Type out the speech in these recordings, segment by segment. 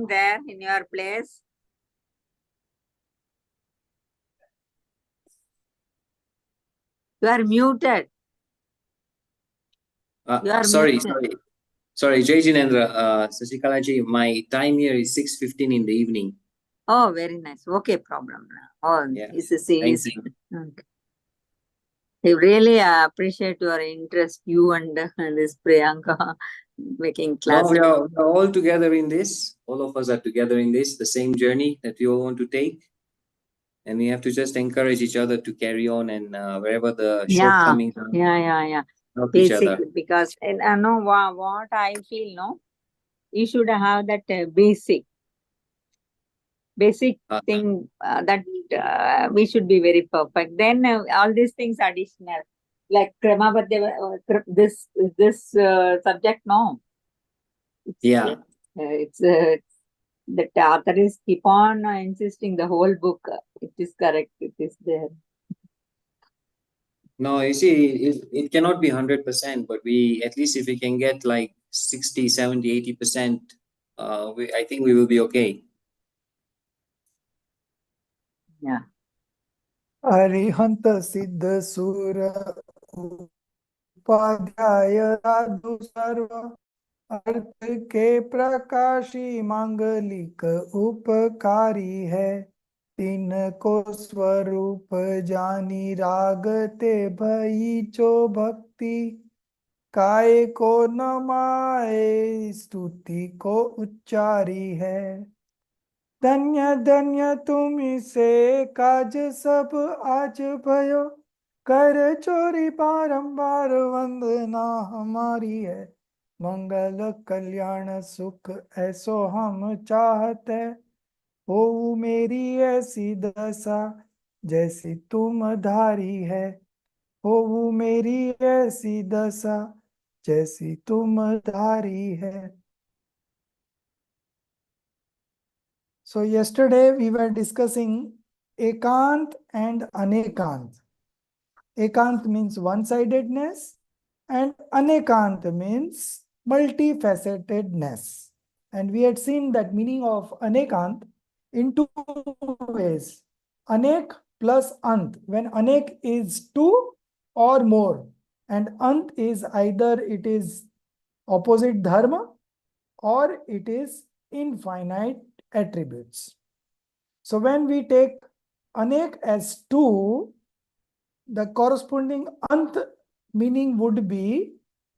there in your place? You are muted. You are sorry, muted. sorry, Jai Jinendra, Sasikalaji, my time here is 6:15 in the evening. Oh, very nice. Okay, problem. Oh, Yeah. this is easy. Thank you. Okay. I really appreciate your interest, you and this Priyanka making class. No, we are all together in this. All of us are together in this, the same journey that we all want to take. And we have to just encourage each other to carry on, and wherever the shortcomings are, help each other. Basically, because and I know what I feel, no? You should have that basic thing that we should be very perfect. Then all these things additional, like this subject, no? It's the author is keep on insisting the whole book. It is correct. It is there. No, you see, it cannot be 100%, but we, at least if we can get like 60, 70, 80%, I think we will be okay. Yeah. Arihant Siddha Sura Upadhyaya Sadhu Sarva अर्थ के प्रकाशी मांगलिक उपकारी है तीन को स्वरूप जानी रागते भई चो भक्ति काय को नमाए स्तुति को उच्चारी है धन्य धन्य तुम से काज सब आज भयो कर चोरी बारंबार वंदना हमारी है मंगल कल्याण सुख ऐसो हम चाहते हो मेरी ऐसी दशा जैसी तुम धारी है हो मेरी ऐसी दशा जैसी तुम धारी है. So yesterday we were discussing ekant and anekant. Ekant means one-sidedness and anekant means multifacetedness. And we had seen that meaning of anekant in two ways. Anek plus ant. When anek is two or more, and ant is either it is opposite dharma or it is infinite attributes. So when we take anek as two, the corresponding ant meaning would be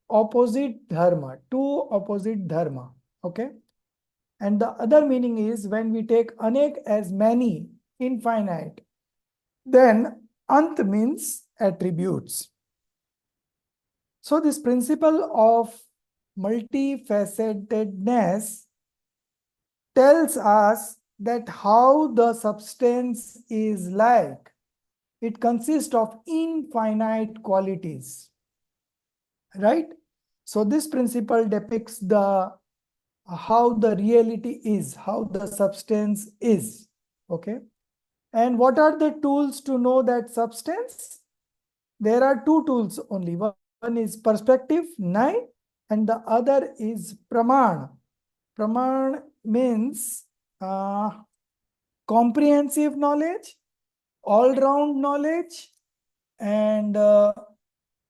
opposite dharma, two opposite dharma. Okay. And the other meaning is when we take anek as many, infinite, then ant means attributes. So this principle of multifacetedness tells us that how the substance is like. It consists of infinite qualities, right? So this principle depicts the how the reality is, how the substance is, okay? And what are the tools to know that substance? There are two tools only. One is perspective, nai, and the other is praman. Praman means comprehensive knowledge, all-round knowledge, and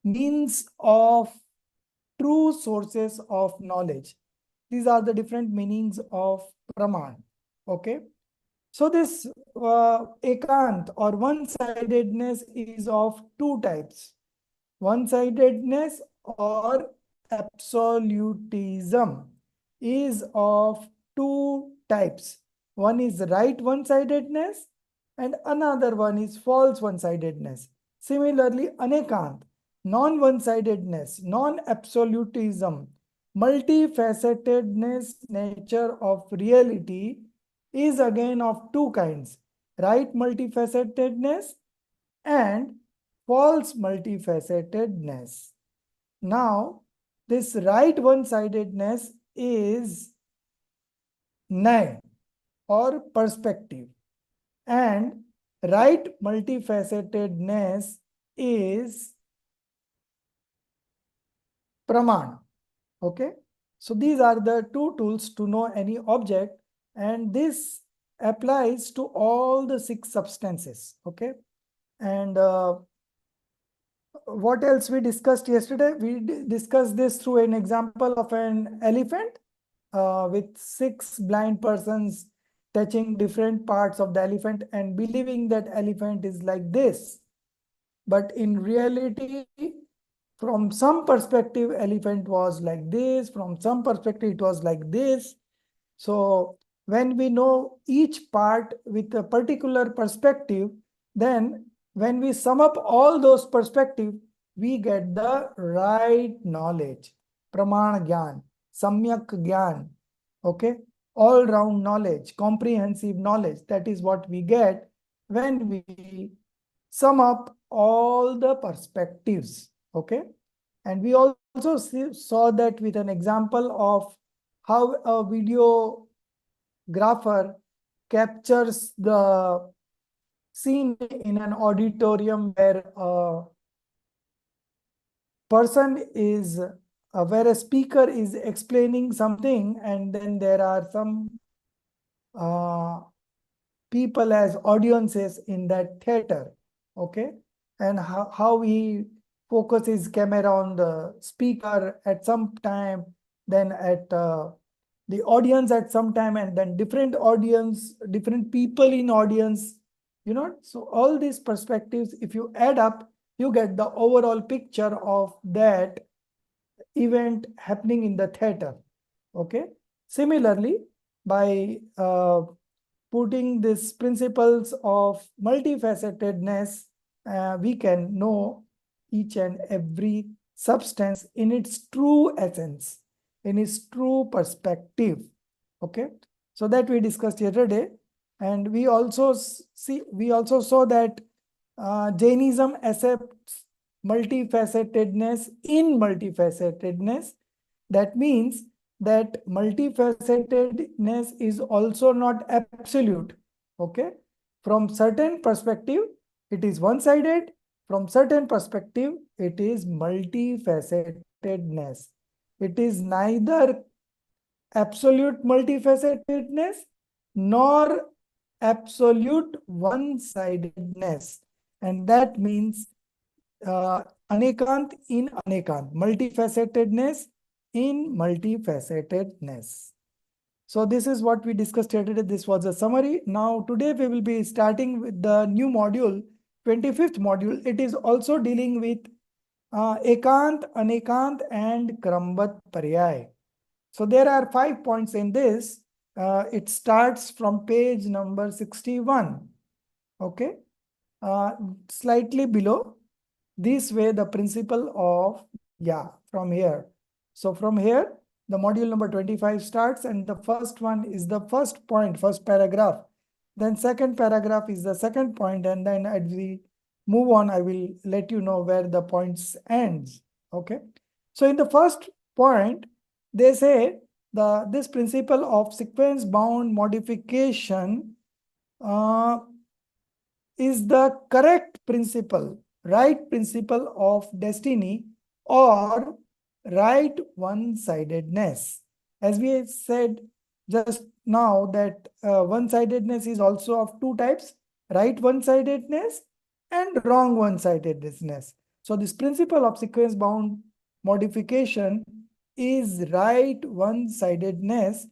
means of true sources of knowledge. These are the different meanings of praman. Okay. So this ekant or one-sidedness is of two types. One-sidedness or absolutism is of two types. One is right one-sidedness and another one is false one-sidedness. Similarly, anekant, non-one-sidedness, non-absolutism, multifacetedness nature of reality is again of two kinds, right multifacetedness and false multifacetedness. Now, this right one-sidedness is nai or perspective, and right multifacetedness is praman. Okay, so these are the two tools to know any object. And this applies to all the 6 substances. Okay. And what else we discussed yesterday? We discussed this through an example of an elephant with 6 blind persons touching different parts of the elephant and believing that elephant is like this. But in reality, from some perspective, elephant was like this. From some perspective, it was like this. So when we know each part with a particular perspective, then when we sum up all those perspectives, we get the right knowledge. Praman Gyan, Samyak Gyan, okay? All-round knowledge, comprehensive knowledge. That is what we get when we sum up all the perspectives, okay? And we also saw that with an example of how a videographer captures the scene in an auditorium where a person is, where a speaker is explaining something, and then there are some people as audiences in that theater, okay? And how he focuses camera on the speaker at some time, then at the audience at some time, and then different audience, different people in audience, you know. So all these perspectives, if you add up, you get the overall picture of that event happening in the theater, okay? Similarly, by putting these principles of multifacetedness, we can know each and every substance in its true essence, in its true perspective. Okay, so that we discussed yesterday, and we also saw that Jainism accepts multifacetedness in multifacetedness. That means that multifacetedness is also not absolute. Okay, from certain perspective it is one-sided, from certain perspective it is multifacetedness. It is neither absolute multifacetedness nor absolute one-sidedness, and that means anekant in anekant, multifacetedness in multifacetedness. So this is what we discussed yesterday. This was a summary. Now today we will be starting with the new module, 25th module. It is also dealing with ekant, anekant and krambhat paryay. So there are 5 points in this. It starts from page number 61. Okay, slightly below. This way the principle of, from here. So from here, the module number 25 starts, and the first one is the first point, first paragraph. Then second paragraph is the second point, and then as we move on, I will let you know where the points ends. Okay. So in the first point, they say this principle of sequence bound modification is the correct principle, right principle of destiny, or right one-sidedness. As we said just now that one-sidedness is also of 2 types, right one-sidedness and wrong one-sidedness. So this principle of sequence bound modification is right one-sidedness,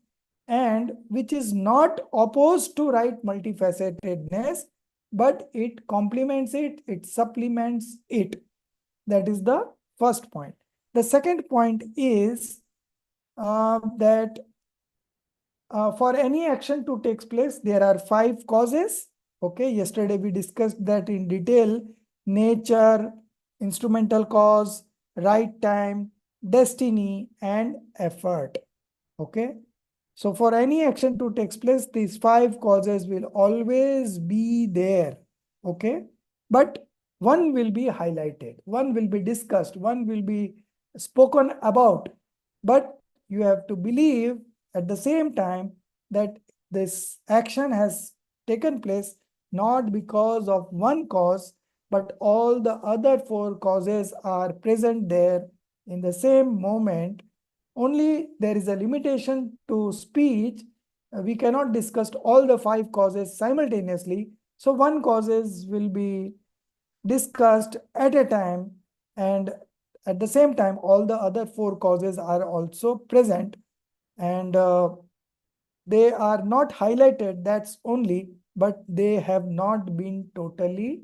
and which is not opposed to right multifacetedness, but it complements it, it supplements it. That is the first point. The second point is that for any action to take place, there are 5 causes. Okay, yesterday we discussed that in detail: nature, instrumental cause, right time, destiny, and effort. Okay. So for any action to take place, these 5 causes will always be there. Okay. But one will be highlighted, one will be discussed, one will be spoken about. But you have to believe at the same time that this action has taken place not because of one cause, but all the other 4 causes are present there in the same moment. Only there is a limitation to speech we cannot discuss all the 5 causes simultaneously. So one causes will be discussed at a time, and at the same time all the other 4 causes are also present, and they are not highlighted, that's only, but they have not been totally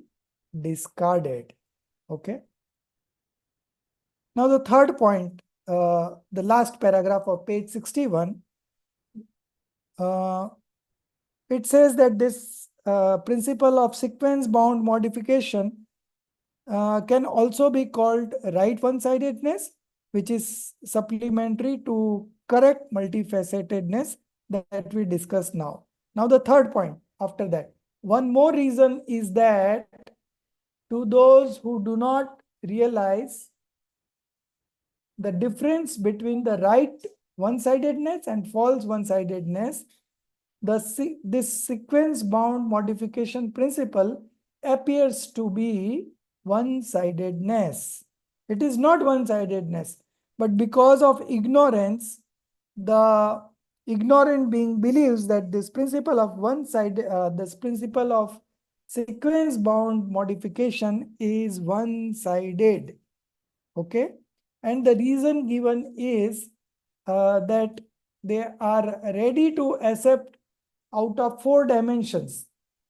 discarded. Okay. Now the third point, the last paragraph of page 61, it says that this principle of sequence bound modification can also be called right one-sidedness, which is supplementary to correct multifacetedness that we discussed now. Now the third point after that, one more reason is that to those who do not realize the difference between the right one-sidedness and false one-sidedness, this sequence bound modification principle appears to be one-sidedness. It is not one-sidedness, but because of ignorance, the ignorant being believes that this principle of this principle of sequence bound modification is one-sided. Okay. And the reason given is that they are ready to accept out of 4 dimensions.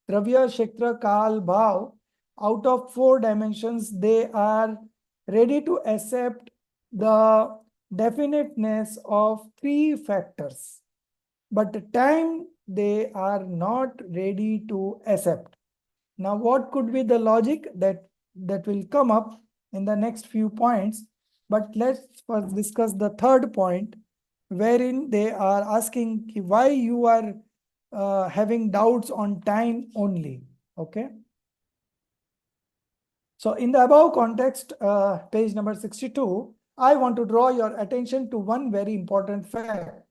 Dravya, Kshetra, Kal, Bhav, out of 4 dimensions, they are ready to accept the definiteness of 3 factors. But time, they are not ready to accept. Now, what could be the logic that will come up in the next few points? But let's first discuss the third point, wherein they are asking why you are having doubts on time only. Okay. So in the above context, page number 62, I want to draw your attention to one very important fact.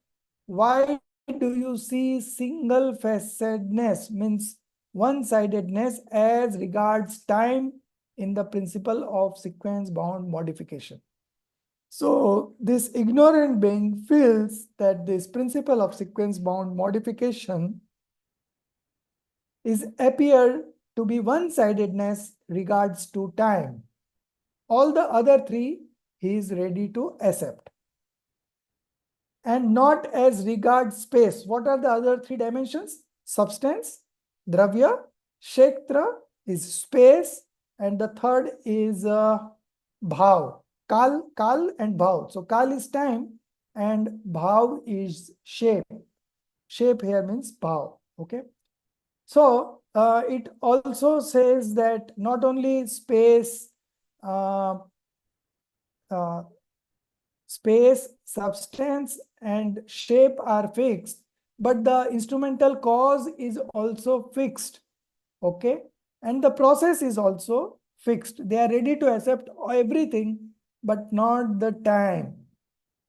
Why do you see single facetedness, means one-sidedness, as regards time in the principle of sequence bound modification? So this ignorant being feels that this principle of sequence bound modification is appear to be one-sidedness regards to time. All the other 3 he is ready to accept. And not as regards space. What are the other 3 dimensions? Substance, Dravya, Kshetra is space, and the third is Bhav. Kal and Bhav. So Kal is time and Bhav is shape. Shape here means Bhav. Okay. So it also says that not only space, substance, and shape are fixed, but the instrumental cause is also fixed. Okay. And the process is also fixed. They are ready to accept everything, but not the time.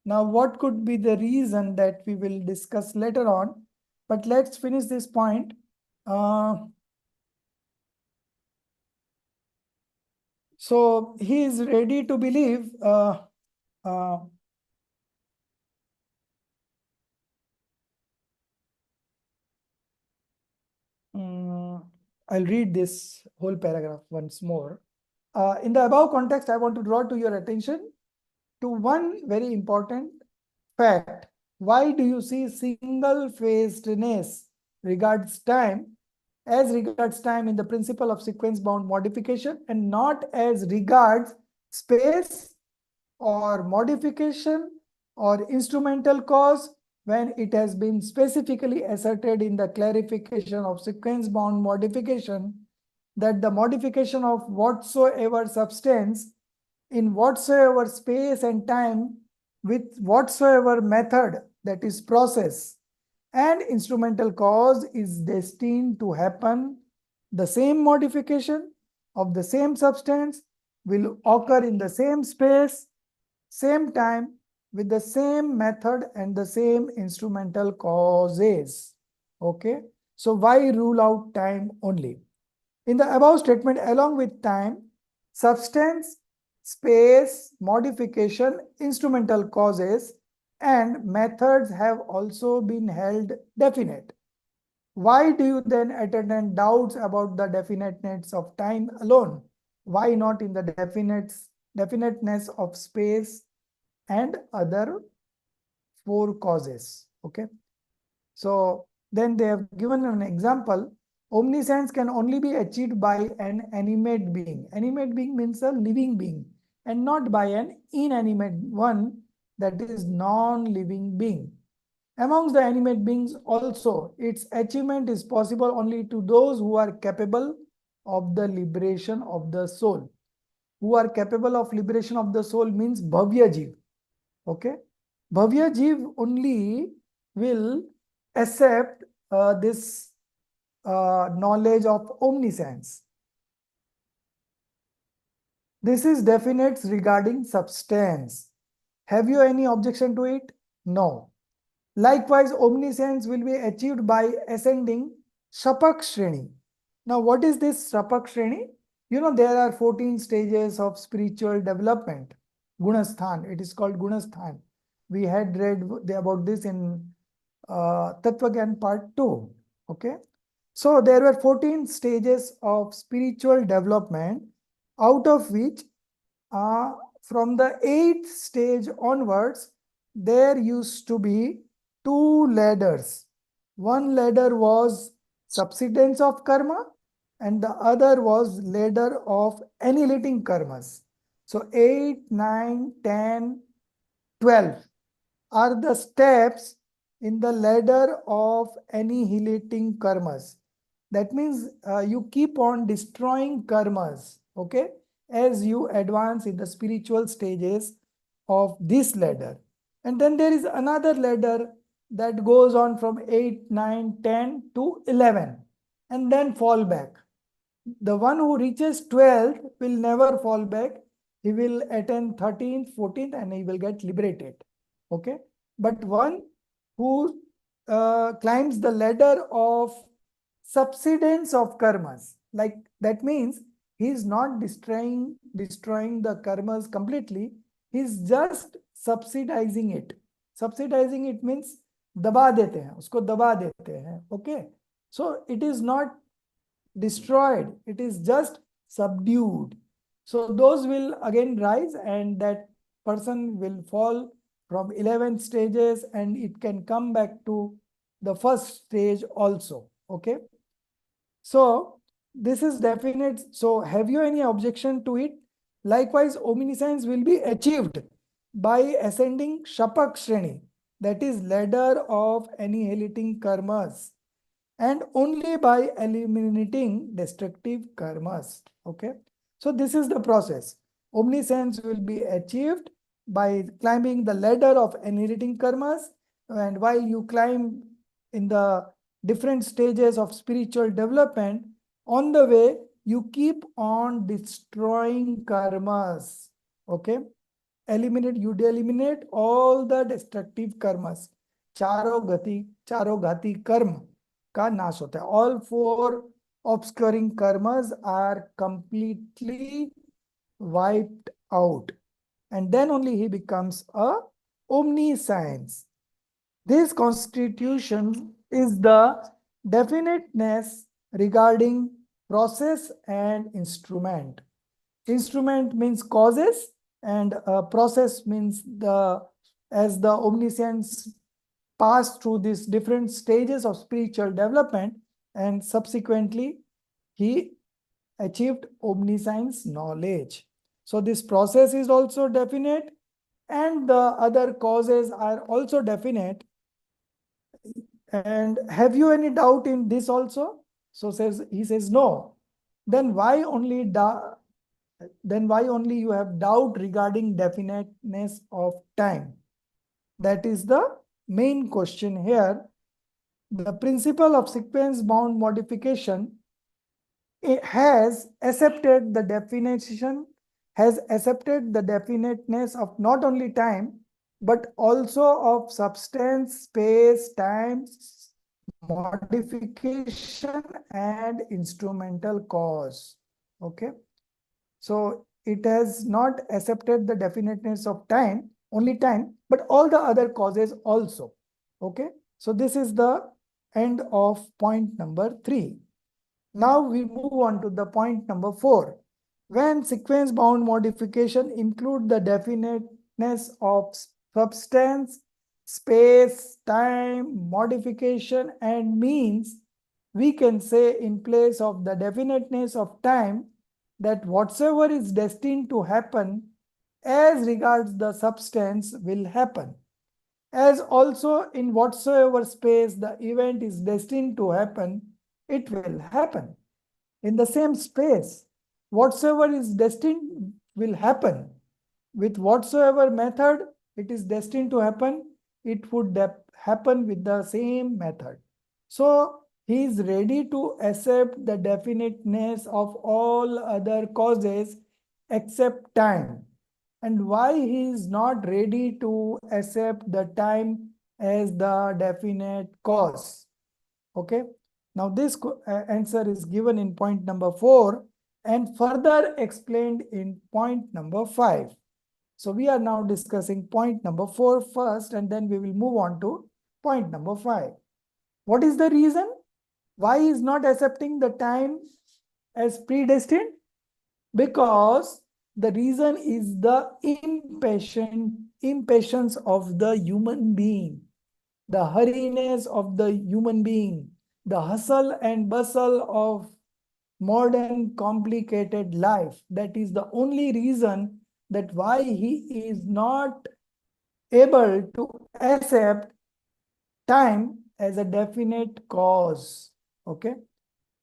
Now, what could be the reason that we will discuss later on? But let's finish this point. So he is ready to believe I'll read this whole paragraph once more. In the above context, I want to draw to your attention to one very important fact. Why do you see single-facedness regards time as regards time in the principle of sequence bound modification and not as regards space or modification or instrumental cause, when it has been specifically asserted in the clarification of sequence bound modification that the modification of whatsoever substance in whatsoever space and time with whatsoever method, that is process, and instrumental cause is destined to happen. The same modification of the same substance will occur in the same space, same time, with the same method and the same instrumental causes. Okay. So why rule out time only? In the above statement, along with time, substance, space, modification, instrumental causes, and methods have also been held definite. Why do you then entertain doubts about the definiteness of time alone? Why not in the definiteness of space and other four causes? Okay. So then they have given an example. Omniscience can only be achieved by an animate being. Animate being means a living being, and not by an inanimate one, that is non-living being. Amongst the animate beings also, its achievement is possible only to those who are capable of the liberation of the soul. Who are capable of liberation of the soul means Bhavya Jeev. Okay. Bhavya Jeev only will accept this knowledge of omniscience. This is definite regarding substance. Have you any objection to it? No. Likewise, omniscience will be achieved by ascending Shapak Shreni. Now, what is this Shapak Shreni? You know, there are 14 stages of spiritual development. Gunasthan, it is called Gunasthan. We had read about this in Tattva Gyan part 2. Okay. So, there were 14 stages of spiritual development, out of which from the 8th stage onwards, there used to be 2 ladders. One ladder was subsidence of karma, and the other was ladder of annihilating karmas. So 8, 9, 10, 12 are the steps in the ladder of annihilating karmas. That means you keep on destroying karmas, okay, as you advance in the spiritual stages of this ladder. And then there is another ladder that goes on from 8, 9, 10 to 11 and then fall back. The one who reaches 12th will never fall back. He will attain 13th, 14th and he will get liberated. Okay. But one who climbs the ladder of subsidence of karmas, like that means he is not destroying the karmas completely. He is just subsidizing it. Subsidizing it means दबा देते हैं, उसको दबा देते हैं. Okay. So it is not destroyed, it is just subdued. So those will again rise and that person will fall from 11 stages and it can come back to the first stage also. Okay. So this is definite. So have you any objection to it? Likewise, omniscience will be achieved by ascending Shapak Shreni, that is ladder of annihilating karmas, and only by eliminating destructive karmas. Okay. So this is the process. Omniscience will be achieved by climbing the ladder of annihilating karmas, and while you climb in the different stages of spiritual development, on the way you keep on destroying karmas. Okay. You eliminate all the destructive karmas. चारों घाती कर्म का नाश होता है. All 4 obscuring karmas are completely wiped out, and then only he becomes a omniscience. This constitution is the definiteness regarding process and instrument. Instrument means causes, and process means as the omniscience passed through these different stages of spiritual development, and subsequently he achieved omniscience knowledge. So this process is also definite and the other causes are also definite. And have you any doubt in this also? So he says no. Then why only you have doubt regarding definiteness of time? That is the main question here. The principle of sequence bound modification, it has accepted the definition, has accepted the definiteness of not only time, but also of substance, space, time, modification, and instrumental cause. Okay. So it has not accepted the definiteness of time only time, but all the other causes also. Okay, so this is the end of point number 3. Now we move on to the point number 4. When sequence bound modification include the definiteness of substance, space, time, modification, and means, we can say in place of the definiteness of time that whatsoever is destined to happen as regards the substance will happen. As also in whatsoever space the event is destined to happen, it will happen. In the same space, whatsoever is destined will happen. With whatsoever method it is destined to happen, it would happen with the same method. So he is ready to accept the definiteness of all other causes except time. And why he is not ready to accept the time as the definite cause? Okay. Now this answer is given in point number 4 and further explained in point number 5. So we are now discussing point number 4 first, and then we will move on to point number 5. What is the reason? Why is not accepting the time as predestined? Because the reason is the impatience of the human being, the hurriness of the human being, the hustle and bustle of modern complicated life. That is the only reason that why he is not able to accept time as a definite cause. Okay.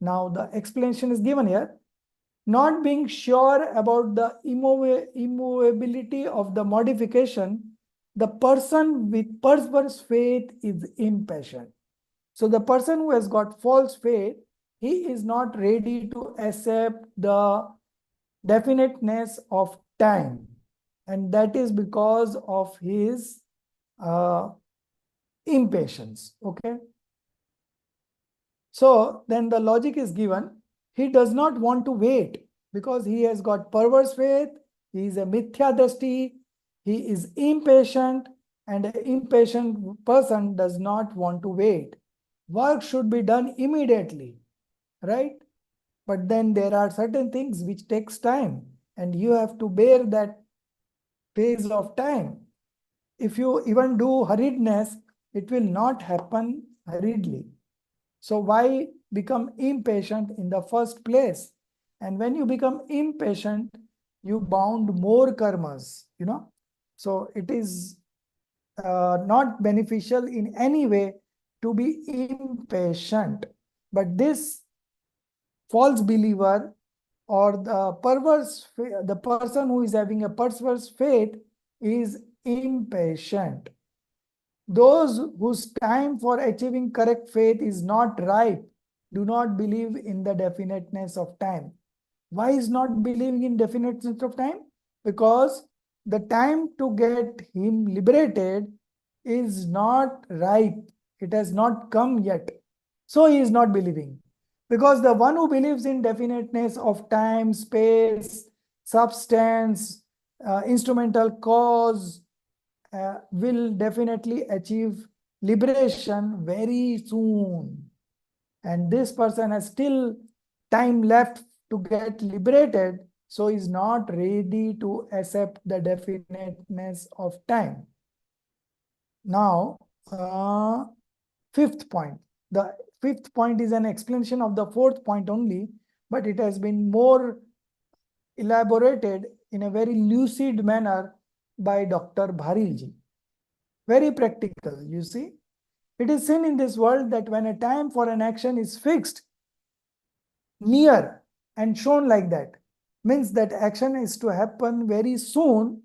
Now the explanation is given here. Not being sure about the immovability of the modification, the person with perverse faith is impatient. So the person who has got false faith, he is not ready to accept the definiteness of time. And that is because of his impatience. Okay. So then the logic is given. He does not want to wait because he has got perverse faith. He is a mithya drashti. He is impatient, and an impatient person does not want to wait. Work should be done immediately, right? But then there are certain things which takes time, and you have to bear that phase of time. If you even do hurriedness, it will not happen hurriedly. So why become impatient in the first place? And when you become impatient, you bound more karmas, you know. So it is not beneficial in any way to be impatient. But this false believer or the person who is having a perverse faith is impatient. Those whose time for achieving correct faith is not ripe do not believe in the definiteness of time. Why is not believing in definiteness of time? Because the time to get him liberated is not ripe. It has not come yet. So he is not believing. Because the one who believes in definiteness of time, space, substance, instrumental cause, will definitely achieve liberation very soon. And this person has still time left to get liberated, so is not ready to accept the definiteness of time. Now, fifth point. The fifth point is an explanation of the fourth point only, but it has been more elaborated in a very lucid manner by Dr. Bharilji. Very practical, you see. It is seen in this world that when a time for an action is fixed, near and shown like that, means that action is to happen very soon,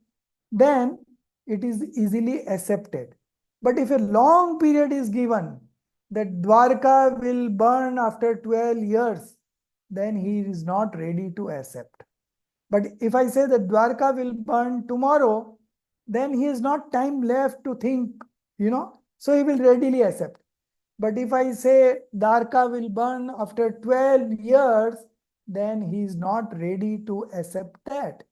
then it is easily accepted. But if a long period is given, that Dwarka will burn after 12 years, then he is not ready to accept. But if I say that Dwarka will burn tomorrow, then he has not time left to think, you know, so he will readily accept. But if I say Dwarka will burn after 12 years, then he is not ready to accept that.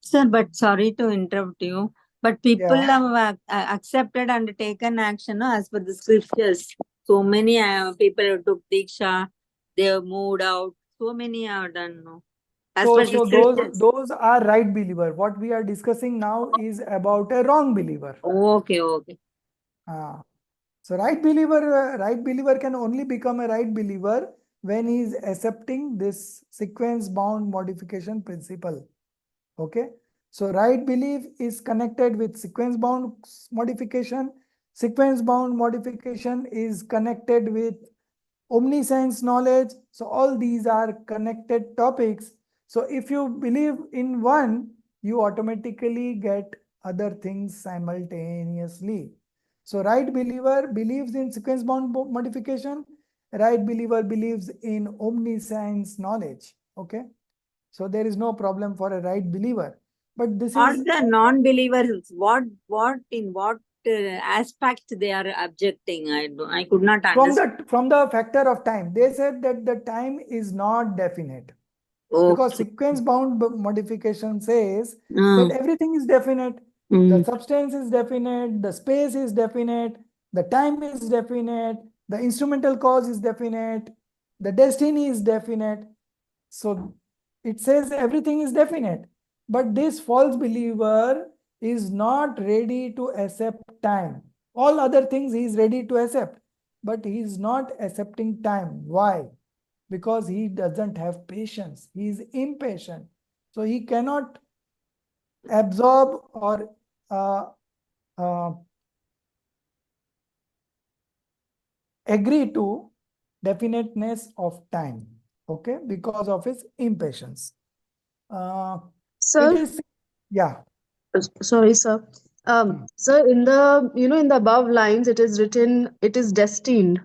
Sir, but sorry to interrupt you. But people Yeah. have accepted and taken action as per the scriptures. So many people took Diksha, they have moved out. So many have done, no? As per the So scriptures. those are right believer. What we are discussing now is about a wrong believer. Okay, okay. Ah. So right believer can only become a right believer when he is accepting this sequence bound modification principle. Okay. So right belief is connected with sequence bound modification. Sequence bound modification is connected with omniscience knowledge. So all these are connected topics. So if you believe in one, you automatically get other things simultaneously. So right believer believes in sequence bound modification. Right believer believes in omniscience knowledge. Okay. So there is no problem for a right believer. But this Or is the non-believers, in what aspect they are objecting? I could not understand. from the factor of time. They said that the time is not definite. Because Okay. sequence bound modification says that Mm, everything is definite. The mm. substance is definite, the space is definite, the time is definite, the instrumental cause is definite, the destiny is definite. So it says everything is definite. But this false believer is not ready to accept time. All other things he is ready to accept, but he is not accepting time. Why? Because he doesn't have patience. He is impatient. So he cannot absorb or uh, uh, agree to definiteness of time. Okay, because of his impatience. Uh, it Sir, is, yeah. sorry, sir. Hmm. Sir, in the in the above lines, it is written, it is destined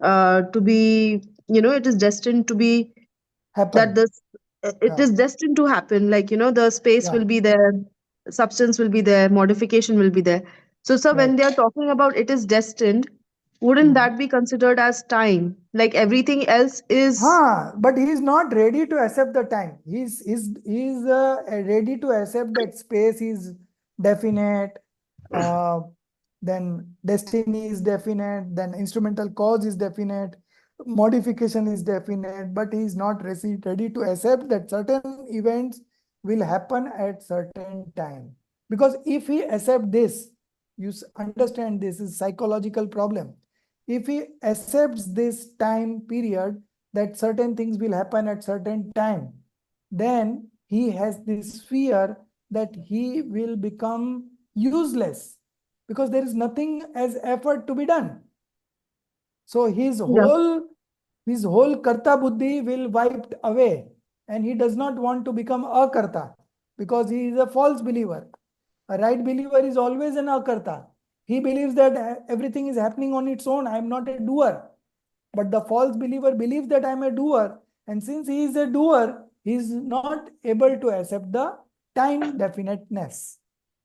to be, it is destined to be that Happen. this it Yeah, is destined to happen. Like, the space yeah, will be there, substance will be there, modification will be there. So, sir, right. when they are talking about it is destined, wouldn't Hmm. that be considered as time? Like everything else is. But he is not ready to accept the time. He's ready to accept that space is definite. Uh, then destiny is definite. Then instrumental cause is definite. Modification is definite. But he is not ready to accept that certain events will happen at certain time. Because if he accept this, understand this is psychological problem. If he accepts this time period that certain things will happen at certain time, then he has this fear that he will become useless because there is nothing as effort to be done. So Yeah. his whole karta buddhi will wiped away, and he does not want to become a karta because he is a false believer. A right believer is always an akarta. He believes that everything is happening on its own. I am not a doer. But the false believer believes that I am a doer. And since he is a doer, he is not able to accept the time definiteness.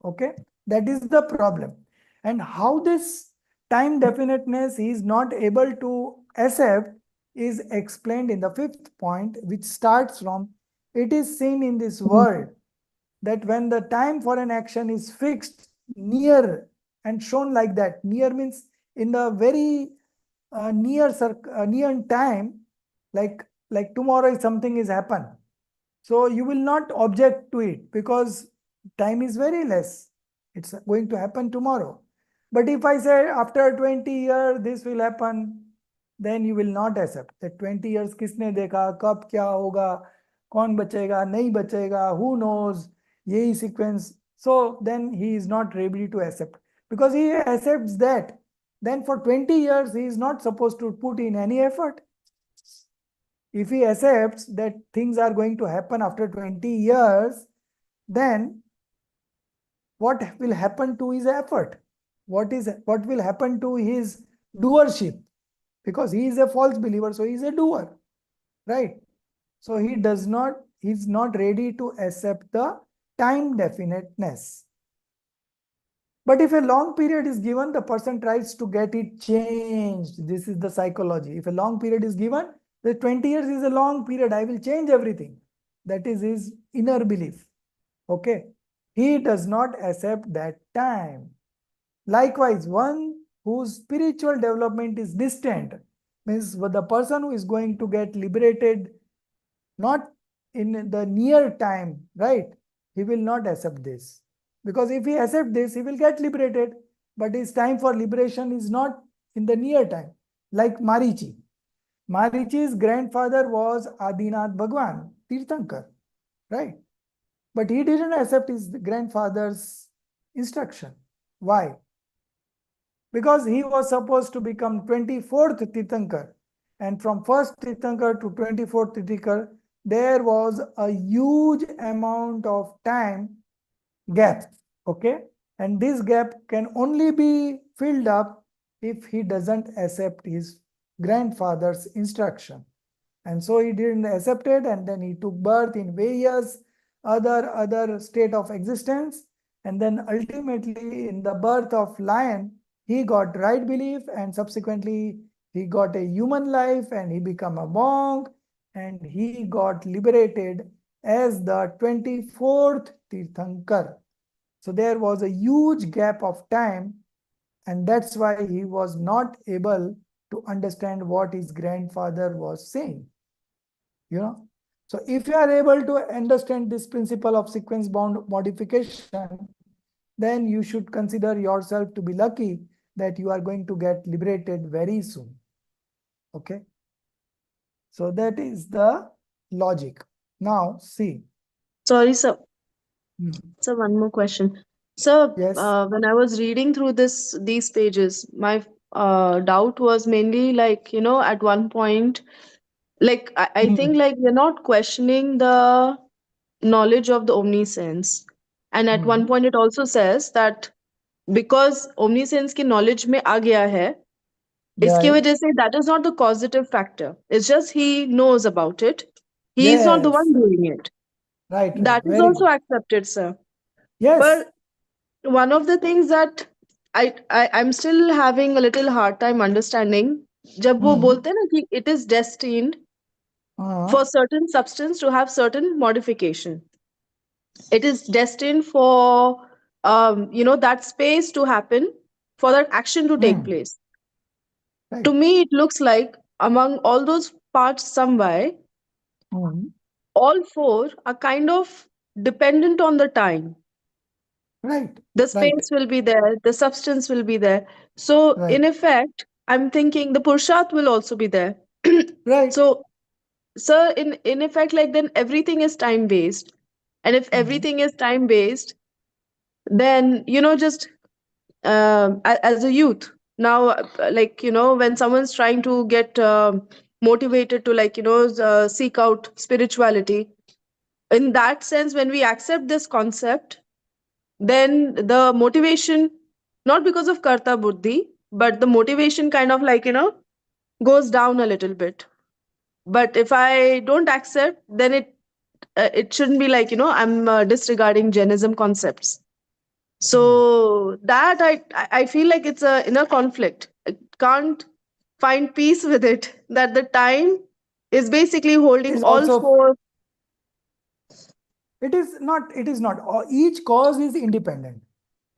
Okay? That is the problem. And how this time definiteness he is not able to accept is explained in the fifth point, which starts from it is seen in this world that when the time for an action is fixed near and shown like that, near means in the very near time, like tomorrow if something is happen, so you will not object to it because time is very less. It's going to happen tomorrow. But if I say after 20 years this will happen, then you will not accept that 20 years किसने देखा कब क्या होगा कौन बचेगा नहीं बचेगा who knows यही sequence. So then he is not ready to accept because he accepts that then for 20 years he is not supposed to put in any effort. If he accepts that things are going to happen after 20 years, then what will happen to his effort? What will happen to his doership? Because he is a false believer, so he is a doer, right? So he's not ready to accept the time definiteness. But if a long period is given, the person tries to get it changed. This is the psychology. If a long period is given, the 20 years is a long period. I will change everything. That is his inner belief. Okay. he does not accept that time. Likewise, one whose spiritual development is distant, means the person who is going to get liberated not in the near time, right? He will not accept this. Because if he accepts this, he will get liberated. But his time for liberation is not in the near time. Like Marichi. Marichi's grandfather was Adinath Bhagwan, Tirthankar, right? But he didn't accept his grandfather's instruction. Why? Because he was supposed to become 24th Tirthankar. And from 1st Tirthankar to 24th Tirthankar, there was a huge amount of time gap. Okay? And this gap can only be filled up if he doesn't accept his grandfather's instruction. And so he didn't accept it, and then he took birth in various other state of existence. And then ultimately in the birth of lion, he got right belief, and subsequently he got a human life and he became a monk, and he got liberated as the 24th Tirthankar. So there was a huge gap of time, and that's why he was not able to understand what his grandfather was saying. So if you are able to understand this principle of sequence bound modification, then you should consider yourself to be lucky that you are going to get liberated very soon. Okay. So that is the logic. Now see. Sorry, sir. Hmm. So one more question. So Yes. when I was reading through these pages, my doubt was mainly like, at one point, like I think like we're not questioning the knowledge of the omniscience. And at one point it also says that because omniscience की knowledge में आ गया है, इसकी वजह से that is not the causative factor. It's just he knows about it. He is not the one doing it. Right. That is Very also good. accepted, sir. Yes. But one of the things that I'm still having a little hard time understanding, जब वो बोलते हैं ना कि it is destined for certain substance to have certain modification. It is destined for that space to happen, for that action to take place. Right. To me, it looks like among all those parts somewhere, all four are kind of dependent on the time. Right. The space will be there, the substance will be there. So in effect, I'm thinking the Purshat will also be there. Right. So, sir, in effect, like then everything is time based. And if everything is time based, then, just as a youth, now, like, when someone's trying to get motivated to, like, seek out spirituality, in that sense, when we accept this concept, then the motivation, not because of karta buddhi, but the motivation kind of like, goes down a little bit. But if I don't accept, then it shouldn't be like, I'm disregarding Jainism concepts. So that I feel like it's a inner conflict. I can't find peace with it, that the time is basically holding Is all also four. It is not. Each cause is independent.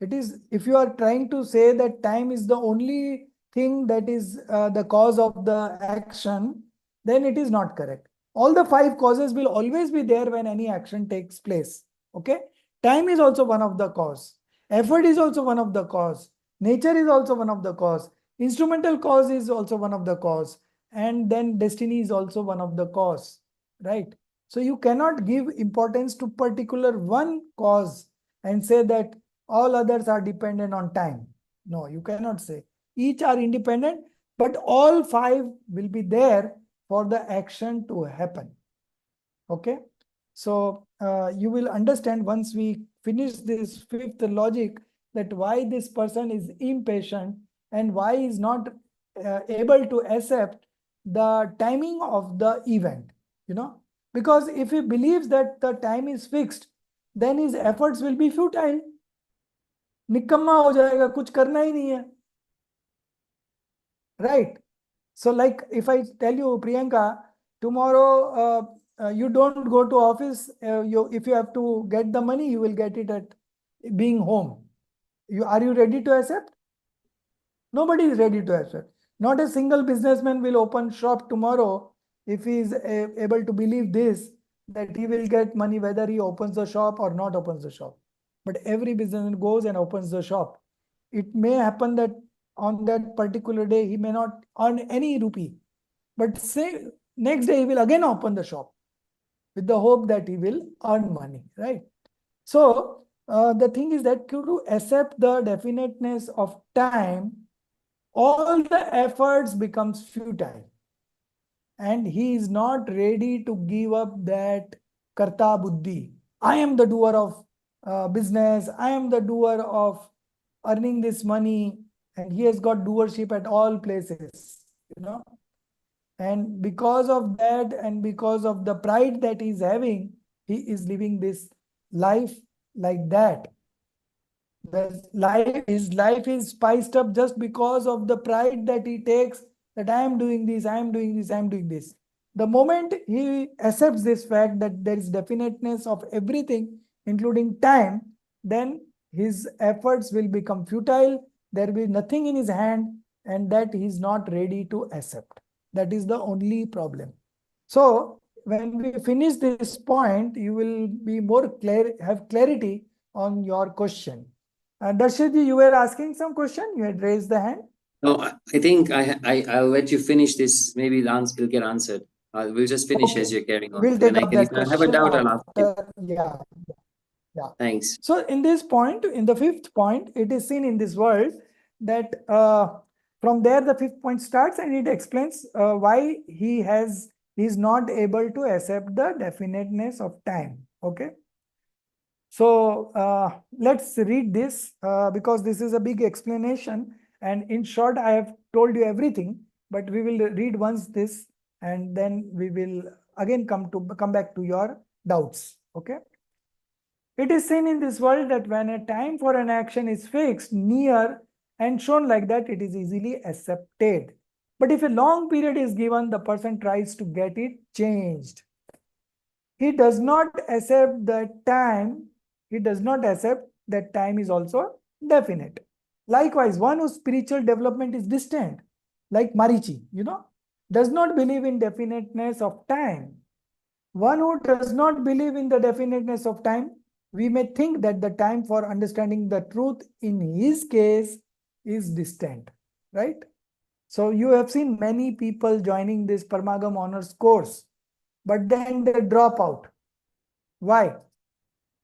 It is, if you are trying to say that time is the only thing that is the cause of the action, then it is not correct. All the five causes will always be there when any action takes place. Okay. Time is also one of the cause. Effort is also one of the cause. Nature is also one of the cause. Instrumental cause is also one of the cause. And then destiny is also one of the cause. Right. So you cannot give importance to particular one cause and say that all others are dependent on time. No, you cannot say. Each are independent, but all five will be there for the action to happen. Okay. So you will understand once we finish this fifth logic that why this person is impatient and why he is not able to accept the timing of the event. Because if he believes that the time is fixed, then his efforts will be futile. निकम्मा हो जाएगा, कुछ करना ही नहीं है. Right. So like if I tell you, Priyanka, tomorrow you don't go to office, if you have to get the money, you will get it at being home. Are you ready to accept? Nobody is ready to accept. Not a single businessman will open shop tomorrow if he is able to believe this, that he will get money whether he opens the shop or not opens the shop. But every businessman goes and opens the shop. It may happen that on that particular day he may not earn any rupee, but say next day he will again open the shop with the hope that he will earn money, right? So the thing is that to accept the definiteness of time, all the efforts becomes futile, and he is not ready to give up that karta buddhi. I am the doer of business. I am the doer of earning this money, and he has got doership at all places, and because of that, and because of the pride that he is having, he is living this life like that. His life is spiced up just because of the pride that he takes, that I am doing this, I am doing this, I am doing this. The moment he accepts this fact that there is definiteness of everything, including time, then his efforts will become futile. There will be nothing in his hand, and that he is not ready to accept. That is the only problem. So when we finish this point, you will be more clear, have clarity on your question. Darshitji, you were asking some question. You had raised the hand. No, I think I'll let you finish this. Maybe the answer will get answered. We'll just finish as you're carrying on. We'll take up that if I have a question doubt, I'll ask you. Yeah. Thanks. So in this point, in the fifth point, it is seen in this world that from there the fifth point starts, and it explains why he is not able to accept the definiteness of time. Okay. So let's read this because this is a big explanation. And in short, I have told you everything, but we will read once this, and then we will again come back to your doubts. Okay. It is seen in this world that when a time for an action is fixed, near, and shown like that, it is easily accepted. But if a long period is given, the person tries to get it changed. He does not accept that time. He does not accept that time is also definite. Likewise, one whose spiritual development is distant, like Marichi, does not believe in definiteness of time. One who does not believe in the definiteness of time, we may think that the time for understanding the truth in his case is distant, right? So you have seen many people joining this Paramagam Honors course, but then they drop out. Why?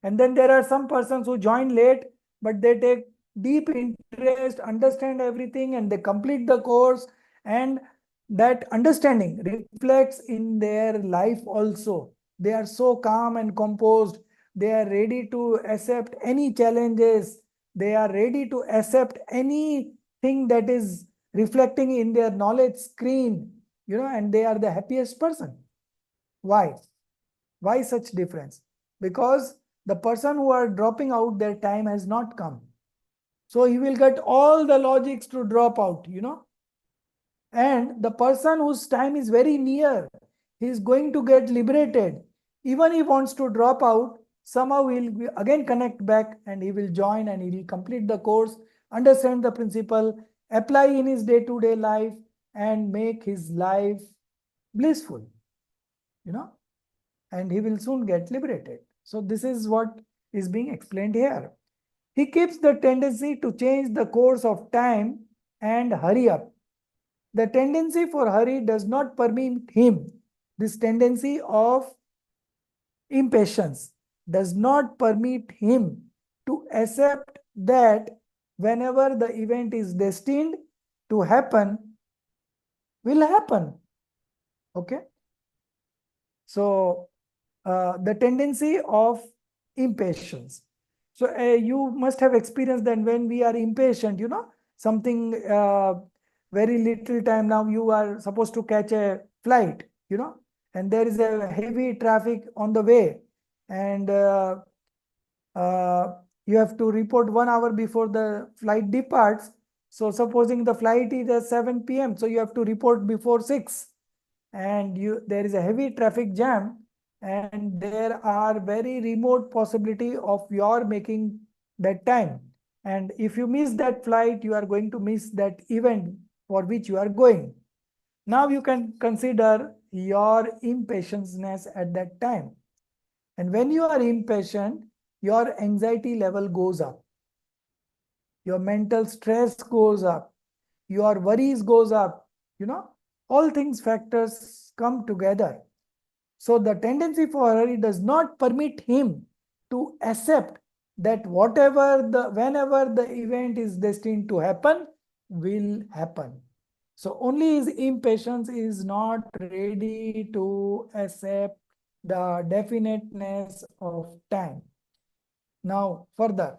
And then there are some persons who join late, but they take deep interest, understand everything, and they complete the course, and that understanding reflects in their life also. They are so calm and composed. They are ready to accept any challenges. They are ready to accept anything that is reflecting in their knowledge screen, and they are the happiest person. Why? Why such difference? Because the person who are dropping out, their time has not come. So he will get all the logics to drop out, And the person whose time is very near, he is going to get liberated. Even he wants to drop out, somehow he will again connect back, and he will join, and he will complete the course, understand the principle, apply in his day-to-day life, and make his life blissful, and he will soon get liberated. So this is what is being explained here. He keeps the tendency to change the course of time and hurry up. The tendency for hurry does not permit him. This tendency of impatience does not permit him to accept that whenever the event is destined to happen, will happen. Okay. So the tendency of impatience. So you must have experienced that when we are impatient, something very little time now, you are supposed to catch a flight, and there is a heavy traffic on the way, and you have to report 1 hour before the flight departs. So supposing the flight is at 7 p.m., so you have to report before 6, and there is a heavy traffic jam, and there are very remote possibility of your making that time. And if you miss that flight, you are going to miss that event for which you are going. Now you can consider your impatientness at that time. And when you are impatient, your anxiety level goes up. Your mental stress goes up. Your worries goes up. All things factors come together. So the tendency for hurry does not permit him to accept that whenever the event is destined to happen, will happen. So only his impatience is not ready to accept the definiteness of time. Now, further,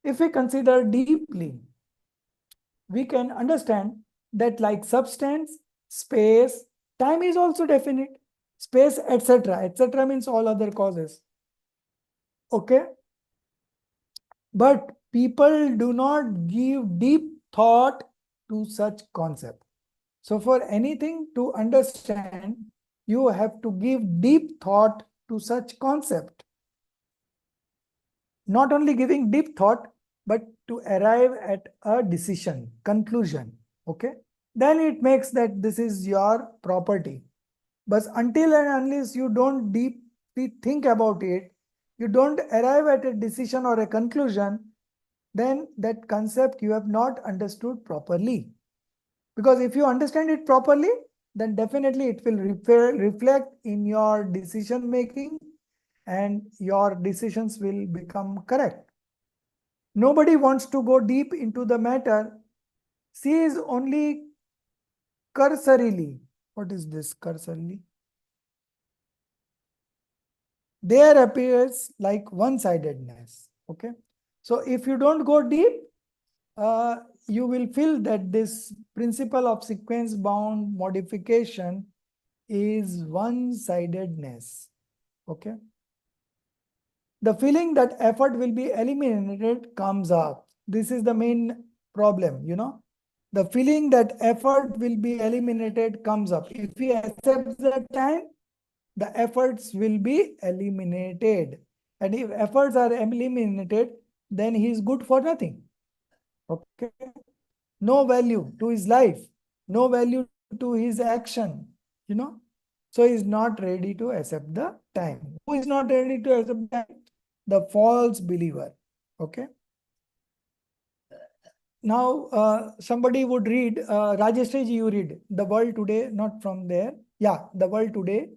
if we consider deeply, we can understand that like substance, space, time is also definite. Space, etc. Etc. means all other causes. Okay? But people do not give deep thought to such concept. So for anything to understand, you have to give deep thought to such concept. Not only giving deep thought, but to arrive at a decision, conclusion. Okay? Then it makes that this is your property. But until and unless you don't deeply think about it, you don't arrive at a decision or a conclusion, then that concept you have not understood properly. Because if you understand it properly, then definitely it will reflect in your decision making and your decisions will become correct. Nobody wants to go deep into the matter. Sees only cursorily. What is this cursorily? There appears like one-sidedness. Okay. So if you don't go deep, you will feel that this principle of sequence bound modification is one-sidedness. Okay. The feeling that effort will be eliminated comes up. This is the main problem, The feeling that effort will be eliminated comes up. If he accepts the time, the efforts will be eliminated. And if efforts are eliminated, then he is good for nothing. Okay. No value to his life, no value to his action, So he is not ready to accept the time. Who is not ready to accept time? The false believer. Okay. Now, somebody would read, Rajeshri ji, you read The World Today, not from there. Yeah, The World Today.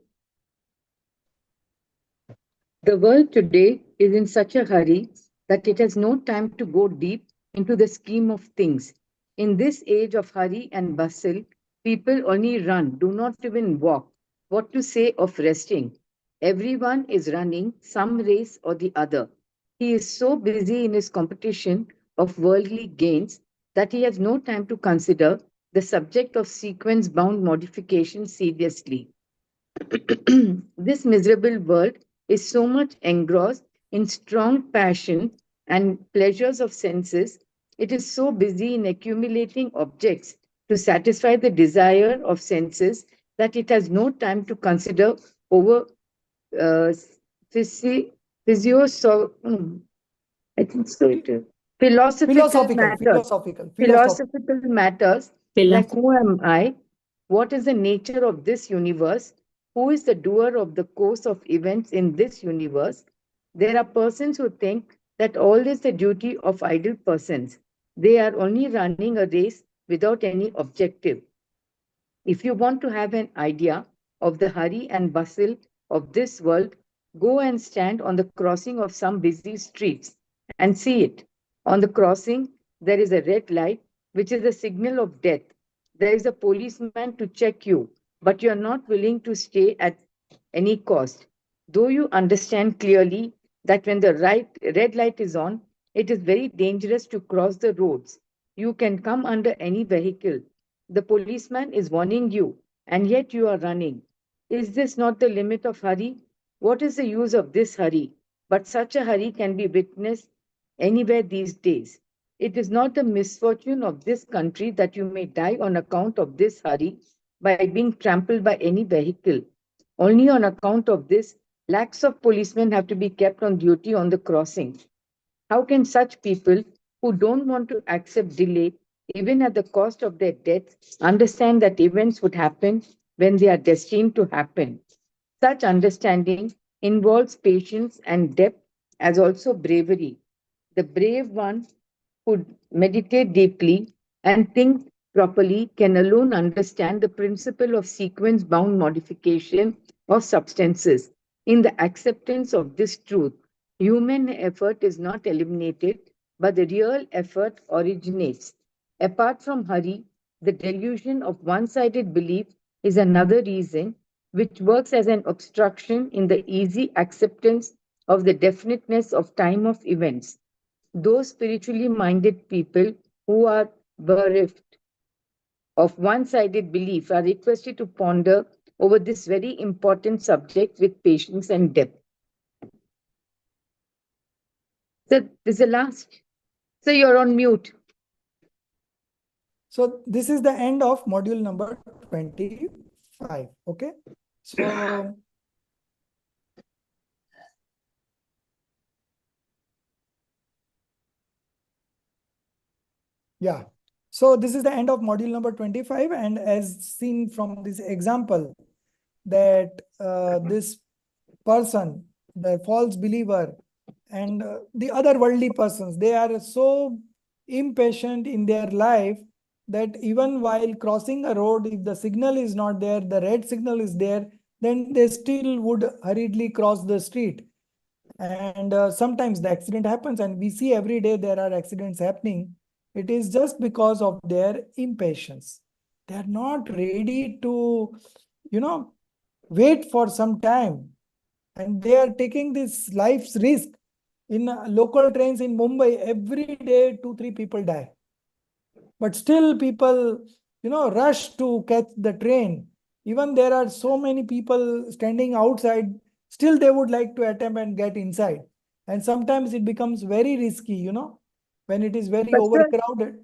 The world today is in such a hurry that it has no time to go deep into the scheme of things. In this age of hurry and bustle, people only run, do not even walk. What to say of resting? Everyone is running some race or the other. He is so busy in his competition of worldly gains that he has no time to consider the subject of sequence-bound modification seriously. This miserable world is so much engrossed in strong passion and pleasures of senses. It is so busy in accumulating objects to satisfy the desire of senses that it has no time to consider over uh, I think so. Philosophical matters like who am I? What is the nature of this universe? Who is the doer of the course of events in this universe? There are persons who think that all is the duty of idle persons. They are only running a race without any objective. If you want to have an idea of the hurry and bustle of this world, go and stand on the crossing of some busy streets and see it. On the crossing, there is a red light, which is a signal of death. There is a policeman to check you, but you are not willing to stay at any cost. Though you understand clearly that when the red light is on, it is very dangerous to cross the roads. You can come under any vehicle. The policeman is warning you, and yet you are running. Is this not the limit of hurry? What is the use of this hurry? But such a hurry can be witnessed anywhere these days. It is not the misfortune of this country that you may die on account of this hurry by being trampled by any vehicle. Only on account of this, lakhs of policemen have to be kept on duty on the crossing. How can such people who don't want to accept delay, even at the cost of their death, understand that events would happen when they are destined to happen? Such understanding involves patience and depth as also bravery. The brave one who meditate deeply and think properly can alone understand the principle of sequence bound modification of substances. In the acceptance of this truth, human effort is not eliminated, but the real effort originates. Apart from hurry, the delusion of one sided belief is another reason which works as an obstruction in the easy acceptance of the definiteness of time of events. Those spiritually minded people who are bereft of one sided belief are requested to ponder over this very important subject with patience and depth. So, this is the last. So, you're on mute. So, this is the end of module number 25. Okay. So, yeah. So this is the end of module number 25. And as seen from this example, that this person, the false believer, and the other worldly persons, they are so impatient in their life that even while crossing a road, if the signal is not there, the red signal is there, then they still would hurriedly cross the street. And sometimes the accident happens, and we see every day there are accidents happening. It is just because of their impatience. They are not ready to, wait for some time. And they are taking this life's risk. In local trains in Mumbai, every day 2-3 people die. But still people, rush to catch the train. Even there are so many people standing outside, still they would like to attempt and get inside. And sometimes it becomes very risky, when it is very overcrowded.